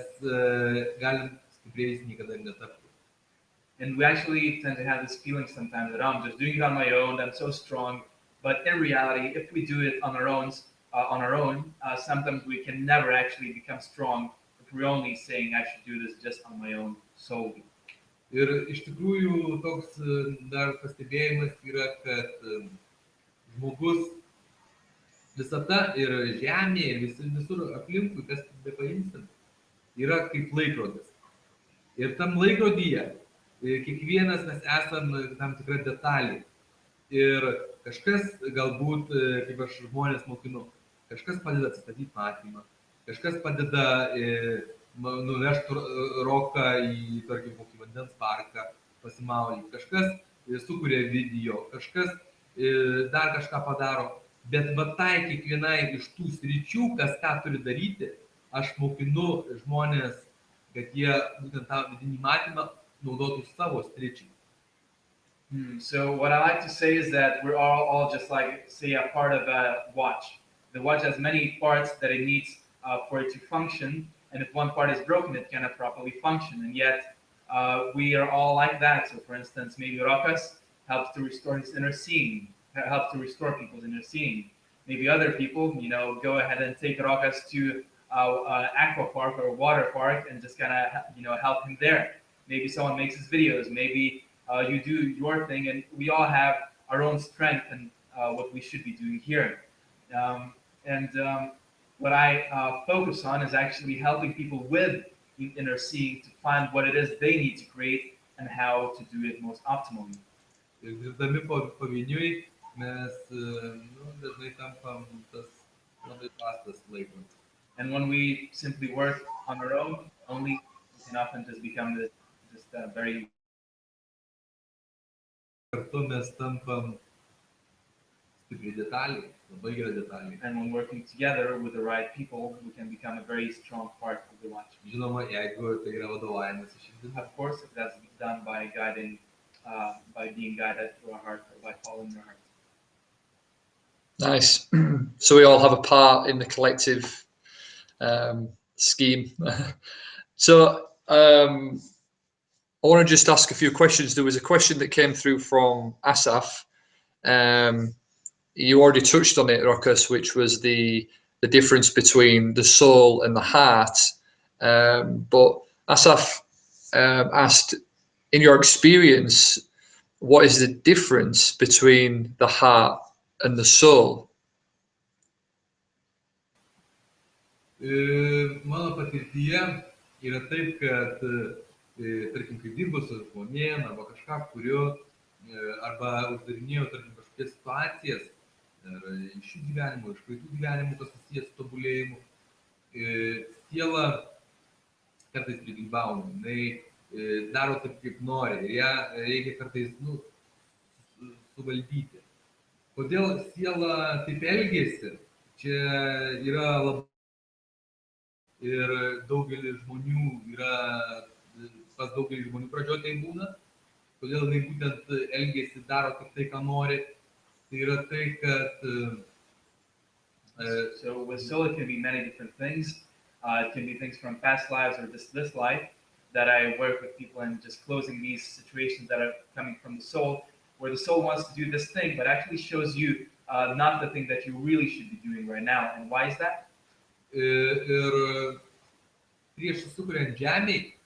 galim stipriais niekada netapti. And we actually tend to have this feeling sometimes that I'm just doing it on my own, I'm so strong. But in reality, if we do it on our own, sometimes we can never actually become strong if we're only saying I should do this just on my own solely. Ir iš tikrųjų toks dar pastebėjimas yra, kad žmogus visata ir žemė ir visur aplinkui, kas bepaimsim, yra kaip laikrodis. Ir tam laikrodyje kiekvienas mes esam tam tikra detalė. Ir Kažkas galbūt, kaip aš žmonės mokinu, kažkas padeda atsistatyti matymą, kažkas padeda nuvežti Roką į, tarkim, kokį vandens parką, pasimaudyti, kažkas sukuria video, kažkas dar kažką padaro. Bet va tai kiekvienai iš tų sričių, kas ką turi daryti, aš mokinu žmonės, kad jie būtent tą vidinį matymą naudotų savo sričiai. So what I like to say is that we're all just like, say, a part of a watch. The watch has many parts that it needs for it to function, and if one part is broken, it cannot properly function. And yet, we are all like that. So, for instance, maybe Rokas helps to restore his inner seeing, helps to restore people's inner seeing. Maybe other people, go ahead and take Rokas to an aqua park or a water park and just kind of, help him there. Maybe someone makes his videos. Maybe you do your thing, and we all have our own strength and what we should be doing here. What I focus on is actually helping people with inner seeing to find what it is they need to create and how to do it most optimally. Dirbdami pavieniui mes dažnai tampam tas labai prastas laikas. And when we simply work on our own, only we can often just become very. Kartu mes tampam stipri detalė, labai gera detalė. And when working together with the right people, we can become a very strong part of the watch. Žinoma, jeigu tai yra vadovavimas iš širdies. Of course, if that's done by being guided through our heart or by following our heart. Nice. So we all have a part in the collective scheme. So I want to just ask a few questions. There was a question that came through from Asaf. You already touched on it, Rokas, which was the difference between the soul and the heart. But Asaf asked, in your experience, what is the difference between the heart and the soul? Mano patirtyje yra taip, kad tarkim, kai dirbu su žmonėm arba kažką kuriu, arba uždarinėjau, tarkim, kažkokias situacijas, iš šių gyvenimų, iš praeitų gyvenimų, kas susijęs su tobulėjimu, siela kartais prigrybauna, jinai daro taip, kaip nori, ir ją reikia kartais suvaldyti. Kodėl siela taip elgėsi, čia yra labai. Ir daugelis žmonių pas daugelį žmonių pradžioje tai būna, kodėl jinai būtent elgėsi, daro tik tai, ką nori, tai yra tai, kad... So with soul, it can be many different things. It can be things from past lives or just this life that I work with people and just closing these situations that are coming from the soul, where the soul wants to do this thing, but actually shows you not the thing that you really should be doing right now. And why is that? Ir prieš sukuriant žemėj,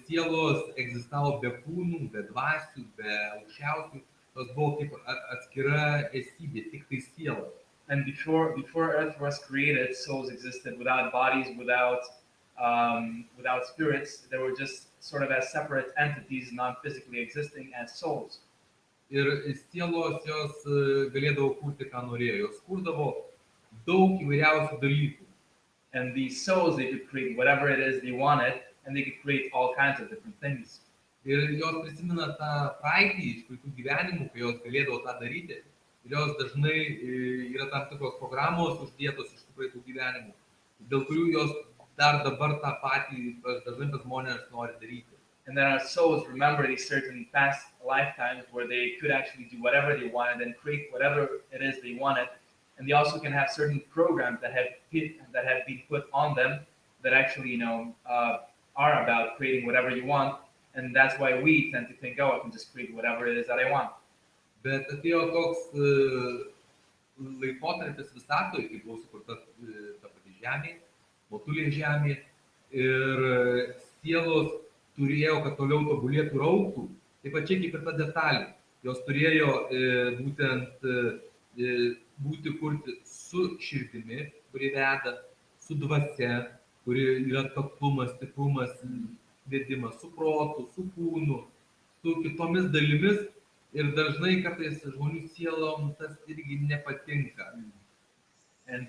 sielos egzistavo be kūnų, be dvasių, be aukščiausių, tos buvo kaip atskira esybė, tik tai siela. And before Earth was created, souls existed without bodies, without spirits. They were just sort of as separate entities, non-physically existing as souls. Ir sielos jos galėdavo kurti, ką norėjo. Jos kurdavo daug įvairiausių dalykų. And these souls, they could create whatever it is they wanted, and they could create all kinds of different things. Ir jos prisimena tą praeitį iš praeitų gyvenimų, kai jos galėdavo tą daryti. Ir jos dažnai yra tam tikros programos uždėtos iš tų praeitų gyvenimų, dėl kurių jos dar dabar tą patį dažnai pas žmonės nori daryti. And then our souls remember these certain past lifetimes where they could actually do whatever they wanted and create whatever it is they wanted. And they also can have certain programs that have been put on them that actually, are about creating whatever you want. And that's why we tend to think, I can just create whatever it is that I want. Bet atėjo toks laikotarpis visatoje, kai buvo sukurta ta pati žemė, motulė žemė, ir sielos turėjo, kad toliau tobulėtų ir augtų, taip pačiai kaip ir ta detalė. Jos turėjo būtent būti kurti su širdimi, kuri veda, su dvasia, kuri yra taktumas, tikrumas, vedimas, su protu, su kūnu, su kitomis dalimis, Ir dažnai kartais žmonių sielom tas irgi nepatinka. And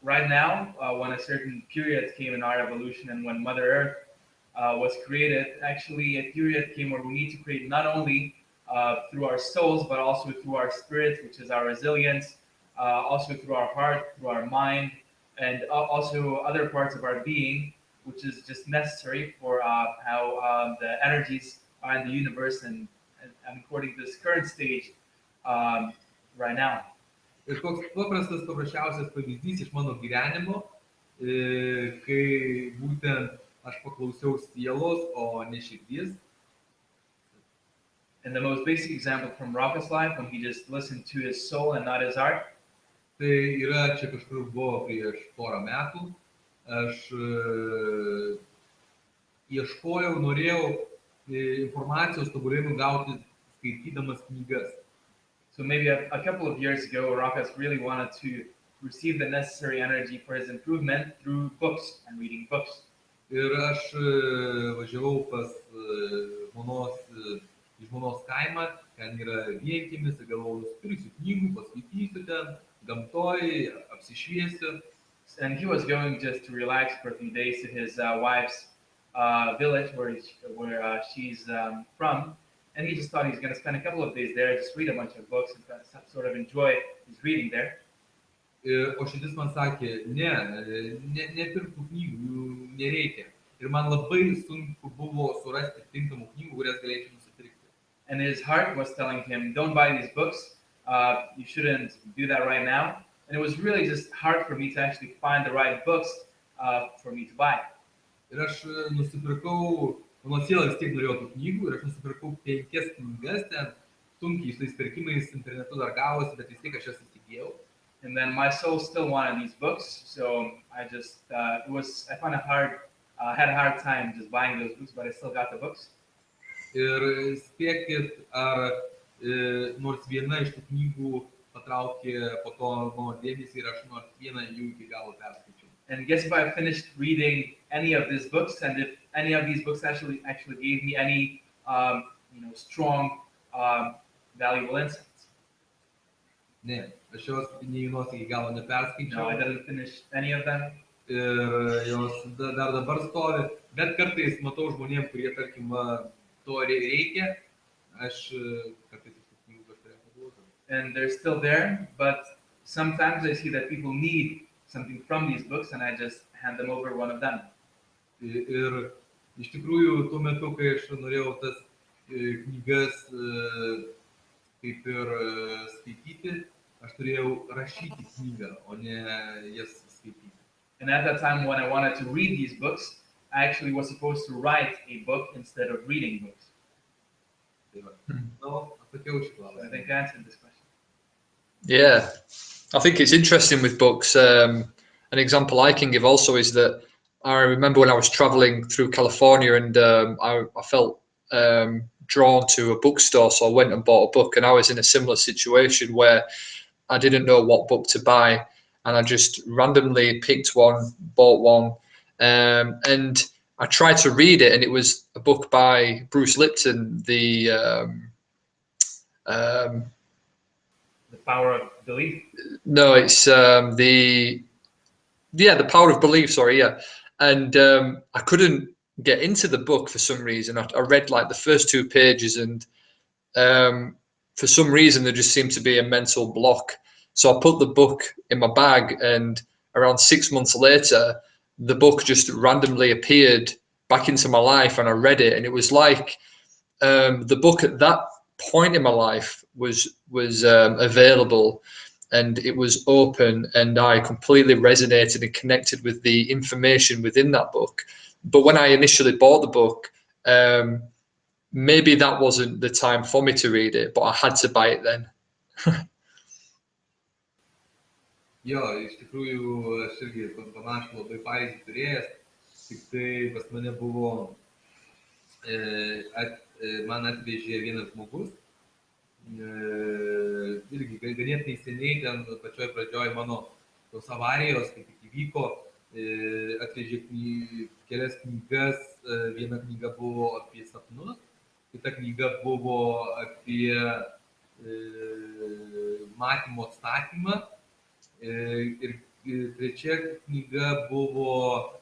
right now, when a certain period came in our evolution and when Mother Earth was created, actually a period came where we need to create not only through our souls, but also through our spirit, which is our resilience, also through our heart, through our mind, and also other parts of our being, which is just necessary for how the energies are in the universe and according to this current stage right now. Ir toks paprasčiausias pavyzdys iš mano gyvenimo, kai būtent aš paklausiau sielos, o ne širdies. And the most basic example from Rokas' life, when he just listened to his soul and not his heart. Tai yra čia kažkur buvo prieš porą metų. Aš ieškojau, norėjau informacijos tobulėjimų gauti skaitydamas knygas. So maybe a couple of years ago, Rokas really wanted to receive the necessary energy for his improvement through books and reading books. Ir aš važiavau pas žmonos kaimą, ten yra vienkiemis, ir galvojau, nusipirksiu knygų, paskaitysiu ten, gamtoj, apsišviesiu. And he was going just to relax for a few days to his wife's village where she's from. And he just thought he's going to spend a couple of days there, just read a bunch of books and sort of enjoy his reading there. O širdis man sakė, nepirk tų knygų, jų nereikia. Ir man labai sunku buvo surasti tinkamų knygų, kurias galėčiau nusipirkti. And his heart was telling him, don't buy these books. You shouldn't do that right now. And it was really just hard for me to actually find the right books for me to buy. Ir aš nusipirkau, mano siela vis tiek norėjo tų knygų, ir aš nusipirkau 5 knygas, ten sunkiai iš tais pirkimais internetu dar gavosi, bet vis tiek aš jas įsigijau. And then my soul still wanted these books, so I just, I had a hard time just buying those books, but I still got the books. Ir spėkit, ar nors viena iš tų knygų patraukė po to mano dėmesį ir aš nors vieną jų iki galo perskaičiau. And guess if I finished reading any of these books, and if any of these books actually gave me any, strong, valuable insights. Ne, aš jos nei vienos iki galo neperskaičiau. No, I didn't finish any of them. Ir jos dar dabar stovi, bet kartais matau žmonėm, kurie, tarkim, to reikia, aš kartais iš tų knygų kažkuria paduodu. And they're still there, but sometimes I see that people need something from these books, and I just hand them over one of them. Ir iš tikrųjų, tuo metu, kai aš norėjau tas knygas kaip ir skaityti, aš turėjau rašyti knygą, o ne jas skaityti. And at that time, when I wanted to read these books, I actually was supposed to write a book instead of reading books. No, atsakiau šį klausimą. I think I answered this question. Yeah, I think it's interesting with books. An example I can give also is that I remember when I was traveling through California and I felt drawn to a bookstore, so I went and bought a book, and I was in a similar situation where I didn't know what book to buy, and I just randomly picked one, bought one, and I tried to read it, and it was a book by Bruce Lipton, The Power of Belief. No, it's The Power of Belief. Sorry, yeah. And I couldn't get into the book for some reason. I read like the first 2 pages, and for some reason there just seemed to be a mental block. So I put the book in my bag, and around 6 months later, the book just randomly appeared back into my life, and I read it, and it was like the book at that point in my life was available, and it was open, and I completely resonated and connected with the information within that book. But when I initially bought the book, maybe that wasn't the time for me to read it, but I had to buy it then. Jo, iš tikrųjų, aš irgi panašų labai pavyzdį turėjęs, tik tai pas mane buvo, man atvežė vienas žmogus, irgi ganėtinai seniai, ten pačioj pradžioj mano tos avarijos, kaip tik įvyko, atvežė kelias knygas, viena knyga buvo apie sapnus, kita knyga buvo apie matymo atstatymą ir trečia knyga buvo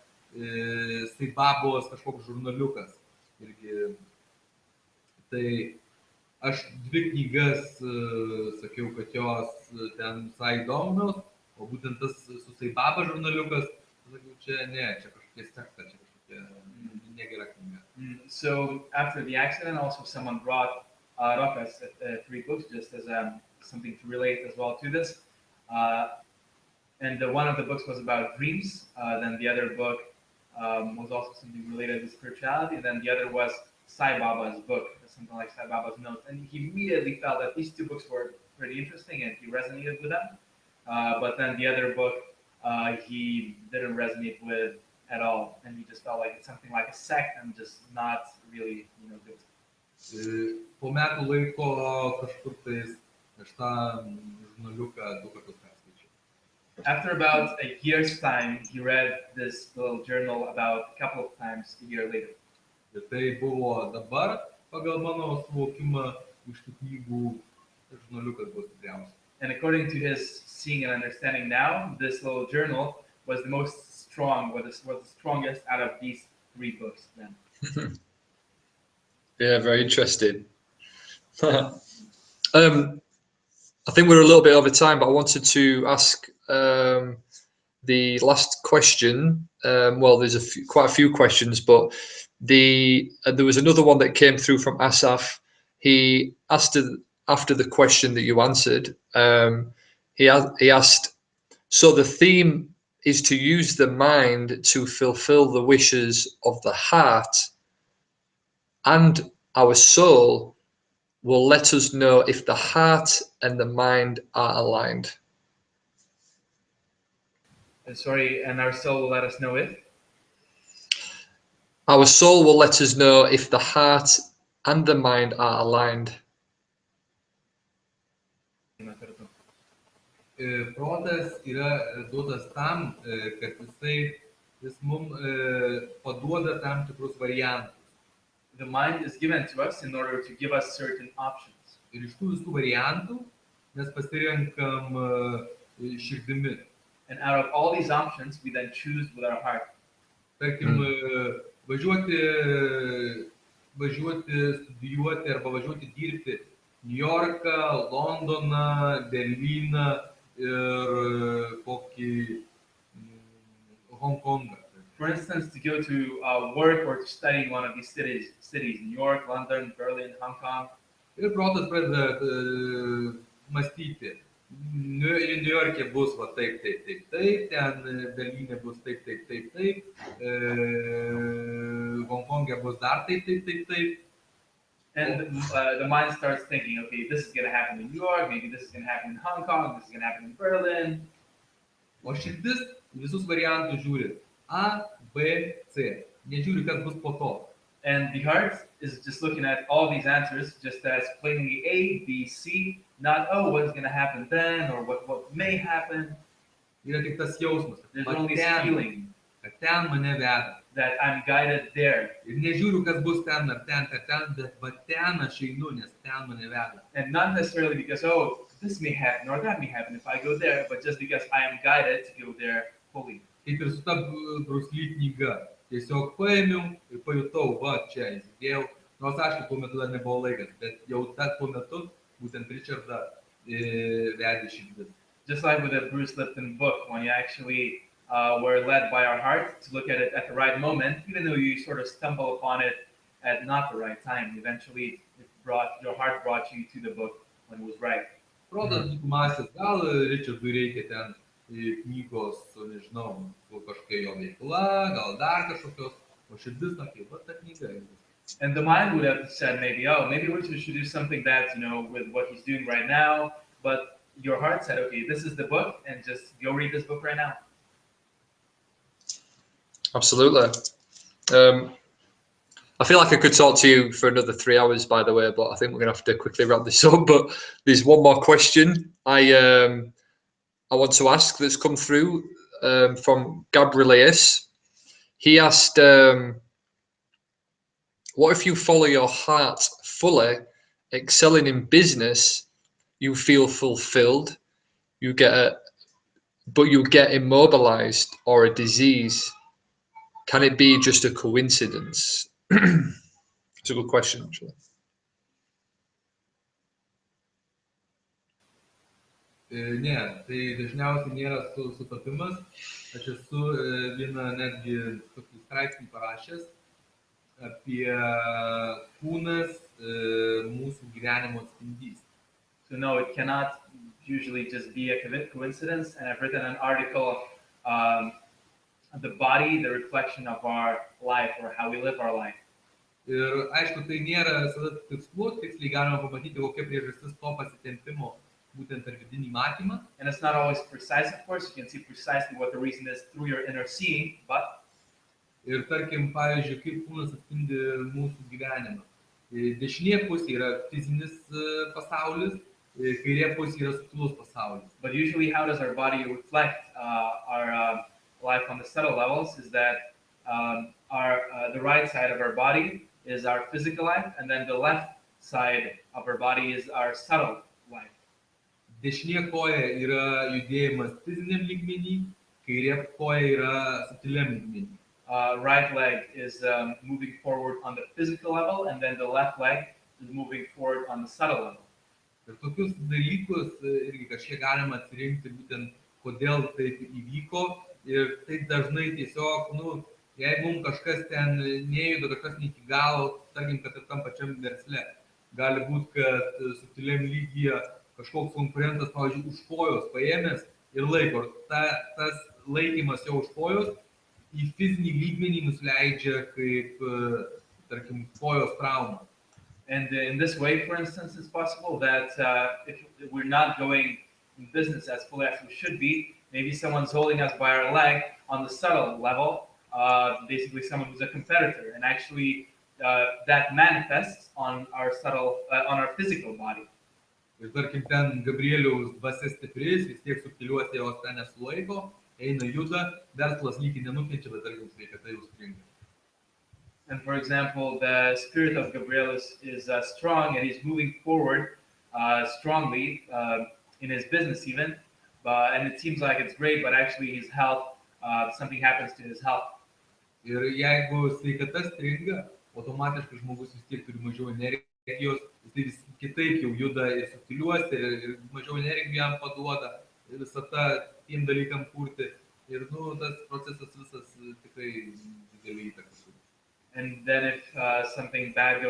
Saibabos kažkoks žurnaliukas. Irgi, tai aš dvi knygas sakiau, kad jos ten visai įdomios, o būtent tas su Saibaba žurnaliukas, sakiau, čia ne, čia kažkokie sekta, čia kažkokia negera knyga. So after the accident, also someone brought Rokas 3 books just as something to relate as well to this. And one of the books was about dreams. Then the other book was also something related to spirituality. And then the other was Sai Baba's book, something like Sai Baba's notes. And he immediately felt that these two books were pretty interesting and he resonated with them. But then the other book he didn't resonate with at all, and he just felt like it's something like a sect and just not really, good. Po metų laiko kažkur tais aš tą žurnaliuką 2 kartus perskaičiau. After about a year's time, he read this little journal about a couple of times a year later. Ir tai buvo dabar, pagal mano suvokimą, iš tų knygų žurnaliukas buvo stipriausias. And according to his seeing and understanding now, this little journal was the most strong, was the strongest out of these 3 books then. Yeah, very interesting. I think we're a little bit over time, but I wanted to ask the last question. Well, there's quite a few questions, but there was another one that came through from Asaf. He asked after the question that you answered. He asked, so the theme is to use the mind to fulfill the wishes of the heart, and our soul will let us know if the heart and the mind are aligned. And our soul will let us know if? Our soul will let us know if the heart and the mind are aligned. Protas yra duotas tam, kad jis mums paduoda tam tikrus variantus. The mind is given to us in order to give us certain options. Ir iš tų visų variantų mes pasirenkam širdimi. And out of all these options, we then choose with our heart. Tarkim, važiuoti studijuoti arba važiuoti dirbti Niujorką, Londoną, Berlyną ir kokį Hongkongą. For instance, to go to work or to study in one of these cities, New York, London, Berlin, Hong Kong. Ir protas pradeda mąstyti. Niujorke bus va taip, ten Berlyne bus taip, Hongkonge bus dar taip. And the mind starts thinking, okay, this is going to happen in New York, maybe this is going to happen in Hong Kong, this is going to happen in Berlin. O širdis visus variantus žiūri A, B, C. Nežiūri, kas bus po to. And the heart is just looking at all these answers just as plainly A, B, C, not, oh, what's going to happen then, or what may happen. Yra tik tas jausmas. There's only this feeling kad ten mane veda. That I'm guided there. Ir nežiūriu, kas bus ten ar ten, bet va ten aš einu, nes ten mane veda. And not necessarily because, oh, this may happen or that may happen if I go there, but just because I am guided to go there fully. Kaip ir su ta Brusly knyga. Tiesiog paėmiau ir pajutau, va, čia įsidėjau. Nors aišku, tuo metu dar nebuvo laikas, bet jau tuo metu būtent Richardą vedė širdis. Just like with the Bruce Lipton book, when you actually were led by our heart to look at it at the right moment, even though you sort of stumble upon it at not the right time, eventually your heart brought you to the book when it was right. Protas mąstęs, gal Richardui reikia ten knygos, nežinau, kažkokia jo veikla, gal dar kažkokios, o širdis tokia, va ta knyga. And the mind would have said maybe, oh, maybe Richard should do something that, with what he's doing right now, but your heart said, okay, this is the book, and just go read this book right now. Absolutely. I feel like I could talk to you for another 3 hours, by the way, but I think we're going to have to quickly wrap this up. But there's one more question I want to ask that's come through from Gabrielius. He asked, what if you follow your heart fully, excelling in business, you feel fulfilled, but you get immobilized or a disease? Can it be just a coincidence? It's a good question, actually. Ne, tai dažniausiai nėra sutapimas. Aš esu vieną netgi tokį straipsnį parašęs apie kūnas mūsų gyvenimo atspindys. So no, it cannot usually just be a coincidence. And I've written an article, the body, the reflection of our life, or how we live our life. Ir aišku, tai nėra visada tikslu, tiksliai galima pamatyti, kokia priežastis to pasitempimo būtent per vidinį matymą. And it's not always precise, of course. You can see precisely what the reason is through your inner seeing, but Ir tarkim, pavyzdžiui, kaip kūnas atspindi mūsų gyvenimą. Dešinė pusė yra fizinis pasaulis, kairė pusė yra subtilus pasaulis. But usually how does our body reflect our life on the subtle levels is that the right side of our body is our physical life, and then the left side of our body is our subtle life. Dešinė koja yra judėjimas fiziniam lygmenį, kairė koja yra subtiliam lygmenį. Right leg is moving forward on the physical level, and then the left leg is moving forward on the subtle level. Ir tokius dalykus irgi kažkiek galima atsirinkti būtent, kodėl taip įvyko. Ir tai dažnai tiesiog, jei mums kažkas ten nejuda, kažkas ne iki galo, tarkim, kad ir tam pačiam versle. Gali būti, kad subtiliam lygyje kažkoks konkurentas, pavyzdžiui, už kojos paėmęs ir laiko. Tas laikymas jo už kojos į fizinį lygmenį nusileidžia kaip, tarkim, kojos trauma. And in this way, for instance, it's possible that if we're not going in business as fully as we should be, maybe someone's holding us by our leg on the subtle level, basically someone who's a competitor, and actually that manifests on our physical body. Ir tarkim, ten Gabrieliaus dvasia stipris, vis tiek subtiliuose jos ten nesulaiko, eina juda, verslas lygiai nenukenčia, bet tarkim, sveikata jau stringa. And for example, the spirit of Gabriel is strong, and he's moving forward strongly in his business even, and it seems like it's great, but actually his health, something happens to his health. Ir jeigu sveikata stringa, automatiškai žmogus vis tiek turi mažiau energijos, jis vis kitaip jau juda ir subtiliuose, ir mažiau energijų jam paduoda, ir visata tiem dalykam kurti. Ir tas procesas visas tikrai didelį įtaką. And then if something bad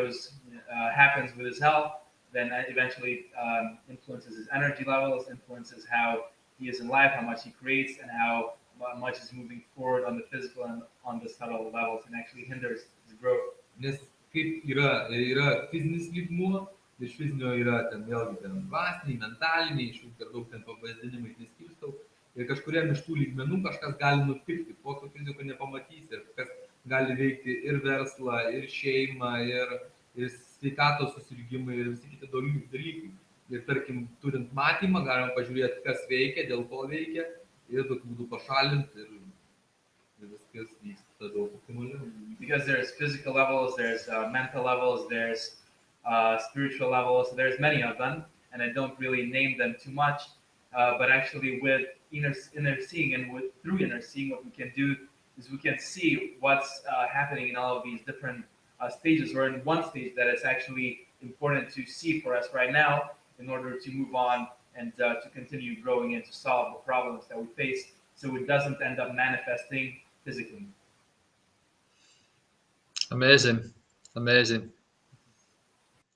happens with his health, then that eventually influences his energy levels, influences how he is in life, how much he creates, and how much is moving forward on the physical and on the subtle levels, and actually hinders his growth. Nes kaip yra fizinis lygmuo, iš fizinio yra ten vėlgi dvasiniai, mentaliniai, iš jų per daug ten pavadinimais neskirstau. Ir kažkuriam iš tų lygmenų kažkas gali nutikti, kokio fiziko nepamatysi, ir kas gali veikti ir verslą, ir šeimą, ir sveikatos susirgimai, ir visi kiti dalykai. Ir tarkim, turint matymą, galima pažiūrėti, kas veikia, dėl ko veikia, ir tokiu būdu pašalinti, ir viskas vyksta daug optimaliau. Because there's physical levels, there's mental levels, there's spiritual levels, there's many of them, and I don't really name them too much, but actually with inner seeing and through inner seeing, what we can do is we can see what's happening in all of these different stages, or in one stage that is actually important to see for us right now in order to move on and to continue growing and to solve the problems that we face, so it doesn't end up manifesting physically. Amazing.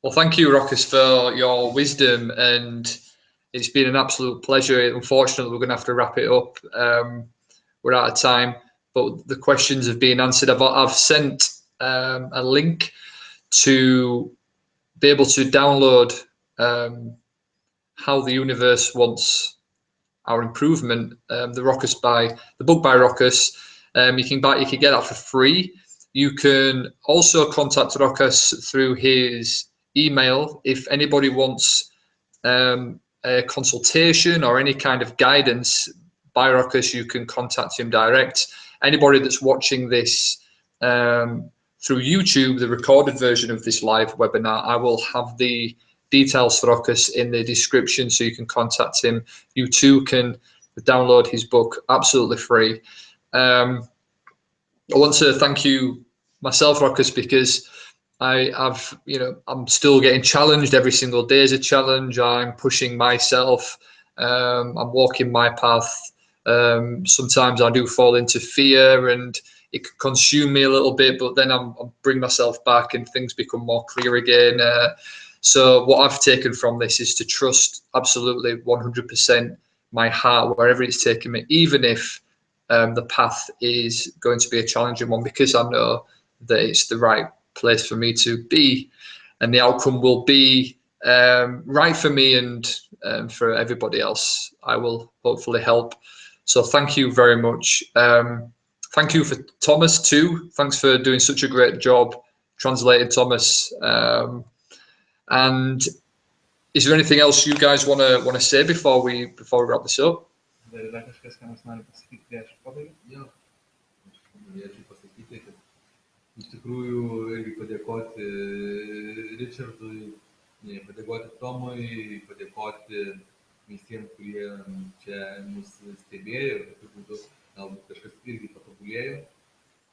Well, thank you, Rokas, for your wisdom, and it's been an absolute pleasure. Unfortunately, we're going to have to wrap it up. We're out of time, but the questions have been answered. I've sent a link to be able to download How the Universe Wants Our Improvement, the book by Rokas. You can get that for free. You can also contact Rokas through his email if anybody wants a consultation or any kind of guidance by Rokas. You can contact him direct. Anybody that's watching this through YouTube, the recorded version of this live webinar, I will have the details for Rokas in the description, so you can contact him. You too can download his book absolutely free. I want to thank you myself, Rokas, because I'm still getting challenged. Every single day is a challenge. I'm pushing myself. I'm walking my path. Sometimes I do fall into fear and it can consume me a little bit, but then I bring myself back and things become more clear again. So what I've taken from this is to trust absolutely 100% my heart wherever it's taking me, even if the path is going to be a challenging one, because I know that it's the right place for me to be, and the outcome will be right for me and for everybody else. I will hopefully help. So thank you very much. Thank you for Thomas too. Thanks for doing such a great job translating, Thomas. And is there anything else you guys want to say before we wrap this up? Dar yra kažkas, ką mes norime pasakyti prieš pabaigą? Jo, aš norėčiau pasakyti, kad iš tikrųjų irgi padėkoti Richardui, padėkoti Tomui, padėkoti visiems, kurie čia mus stebėjo ir tokiu būdu galbūt kažkas irgi patobulėjo.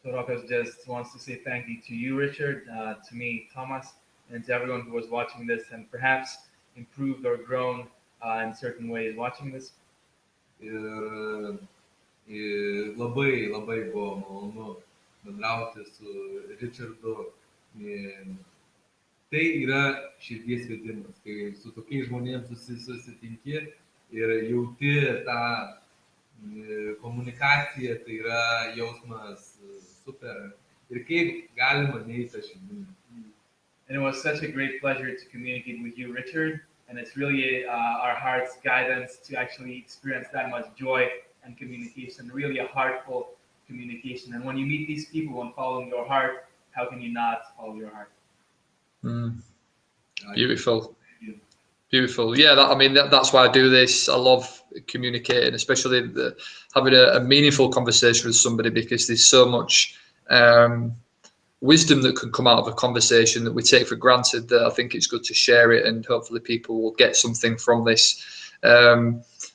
So Rokas just wants to say thank you to you, Richard, to me, Thomas, and to everyone who was watching this and perhaps improved or grown in certain ways watching this. Ir labai buvo malonu bendrauti su Richardu. Tai yra širdies vedimas, kai su tokiais žmonėms susitinki ir jauti tą komunikaciją, tai yra jausmas super. Ir kaip galima neįti šiandien. And it was such a great pleasure to communicate with you, Richard. And it's really our heart's guidance to actually experience that much joy and communication, really a heartful communication. And when you meet these people and following your heart, how can you not follow your heart? Beautiful. Beautiful. Yeah, that's why I do this. I love communicating, especially having a meaningful conversation with somebody, because there's so much wisdom that can come out of a conversation that we take for granted, that I think it's good to share it, and hopefully people will get something from this.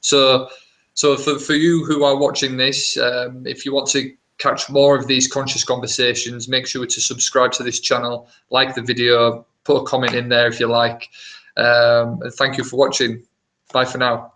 So for you who are watching this, if you want to catch more of these conscious conversations, make sure to subscribe to this channel, like the video, put a comment in there if you like. And thank you for watching. Bye for now.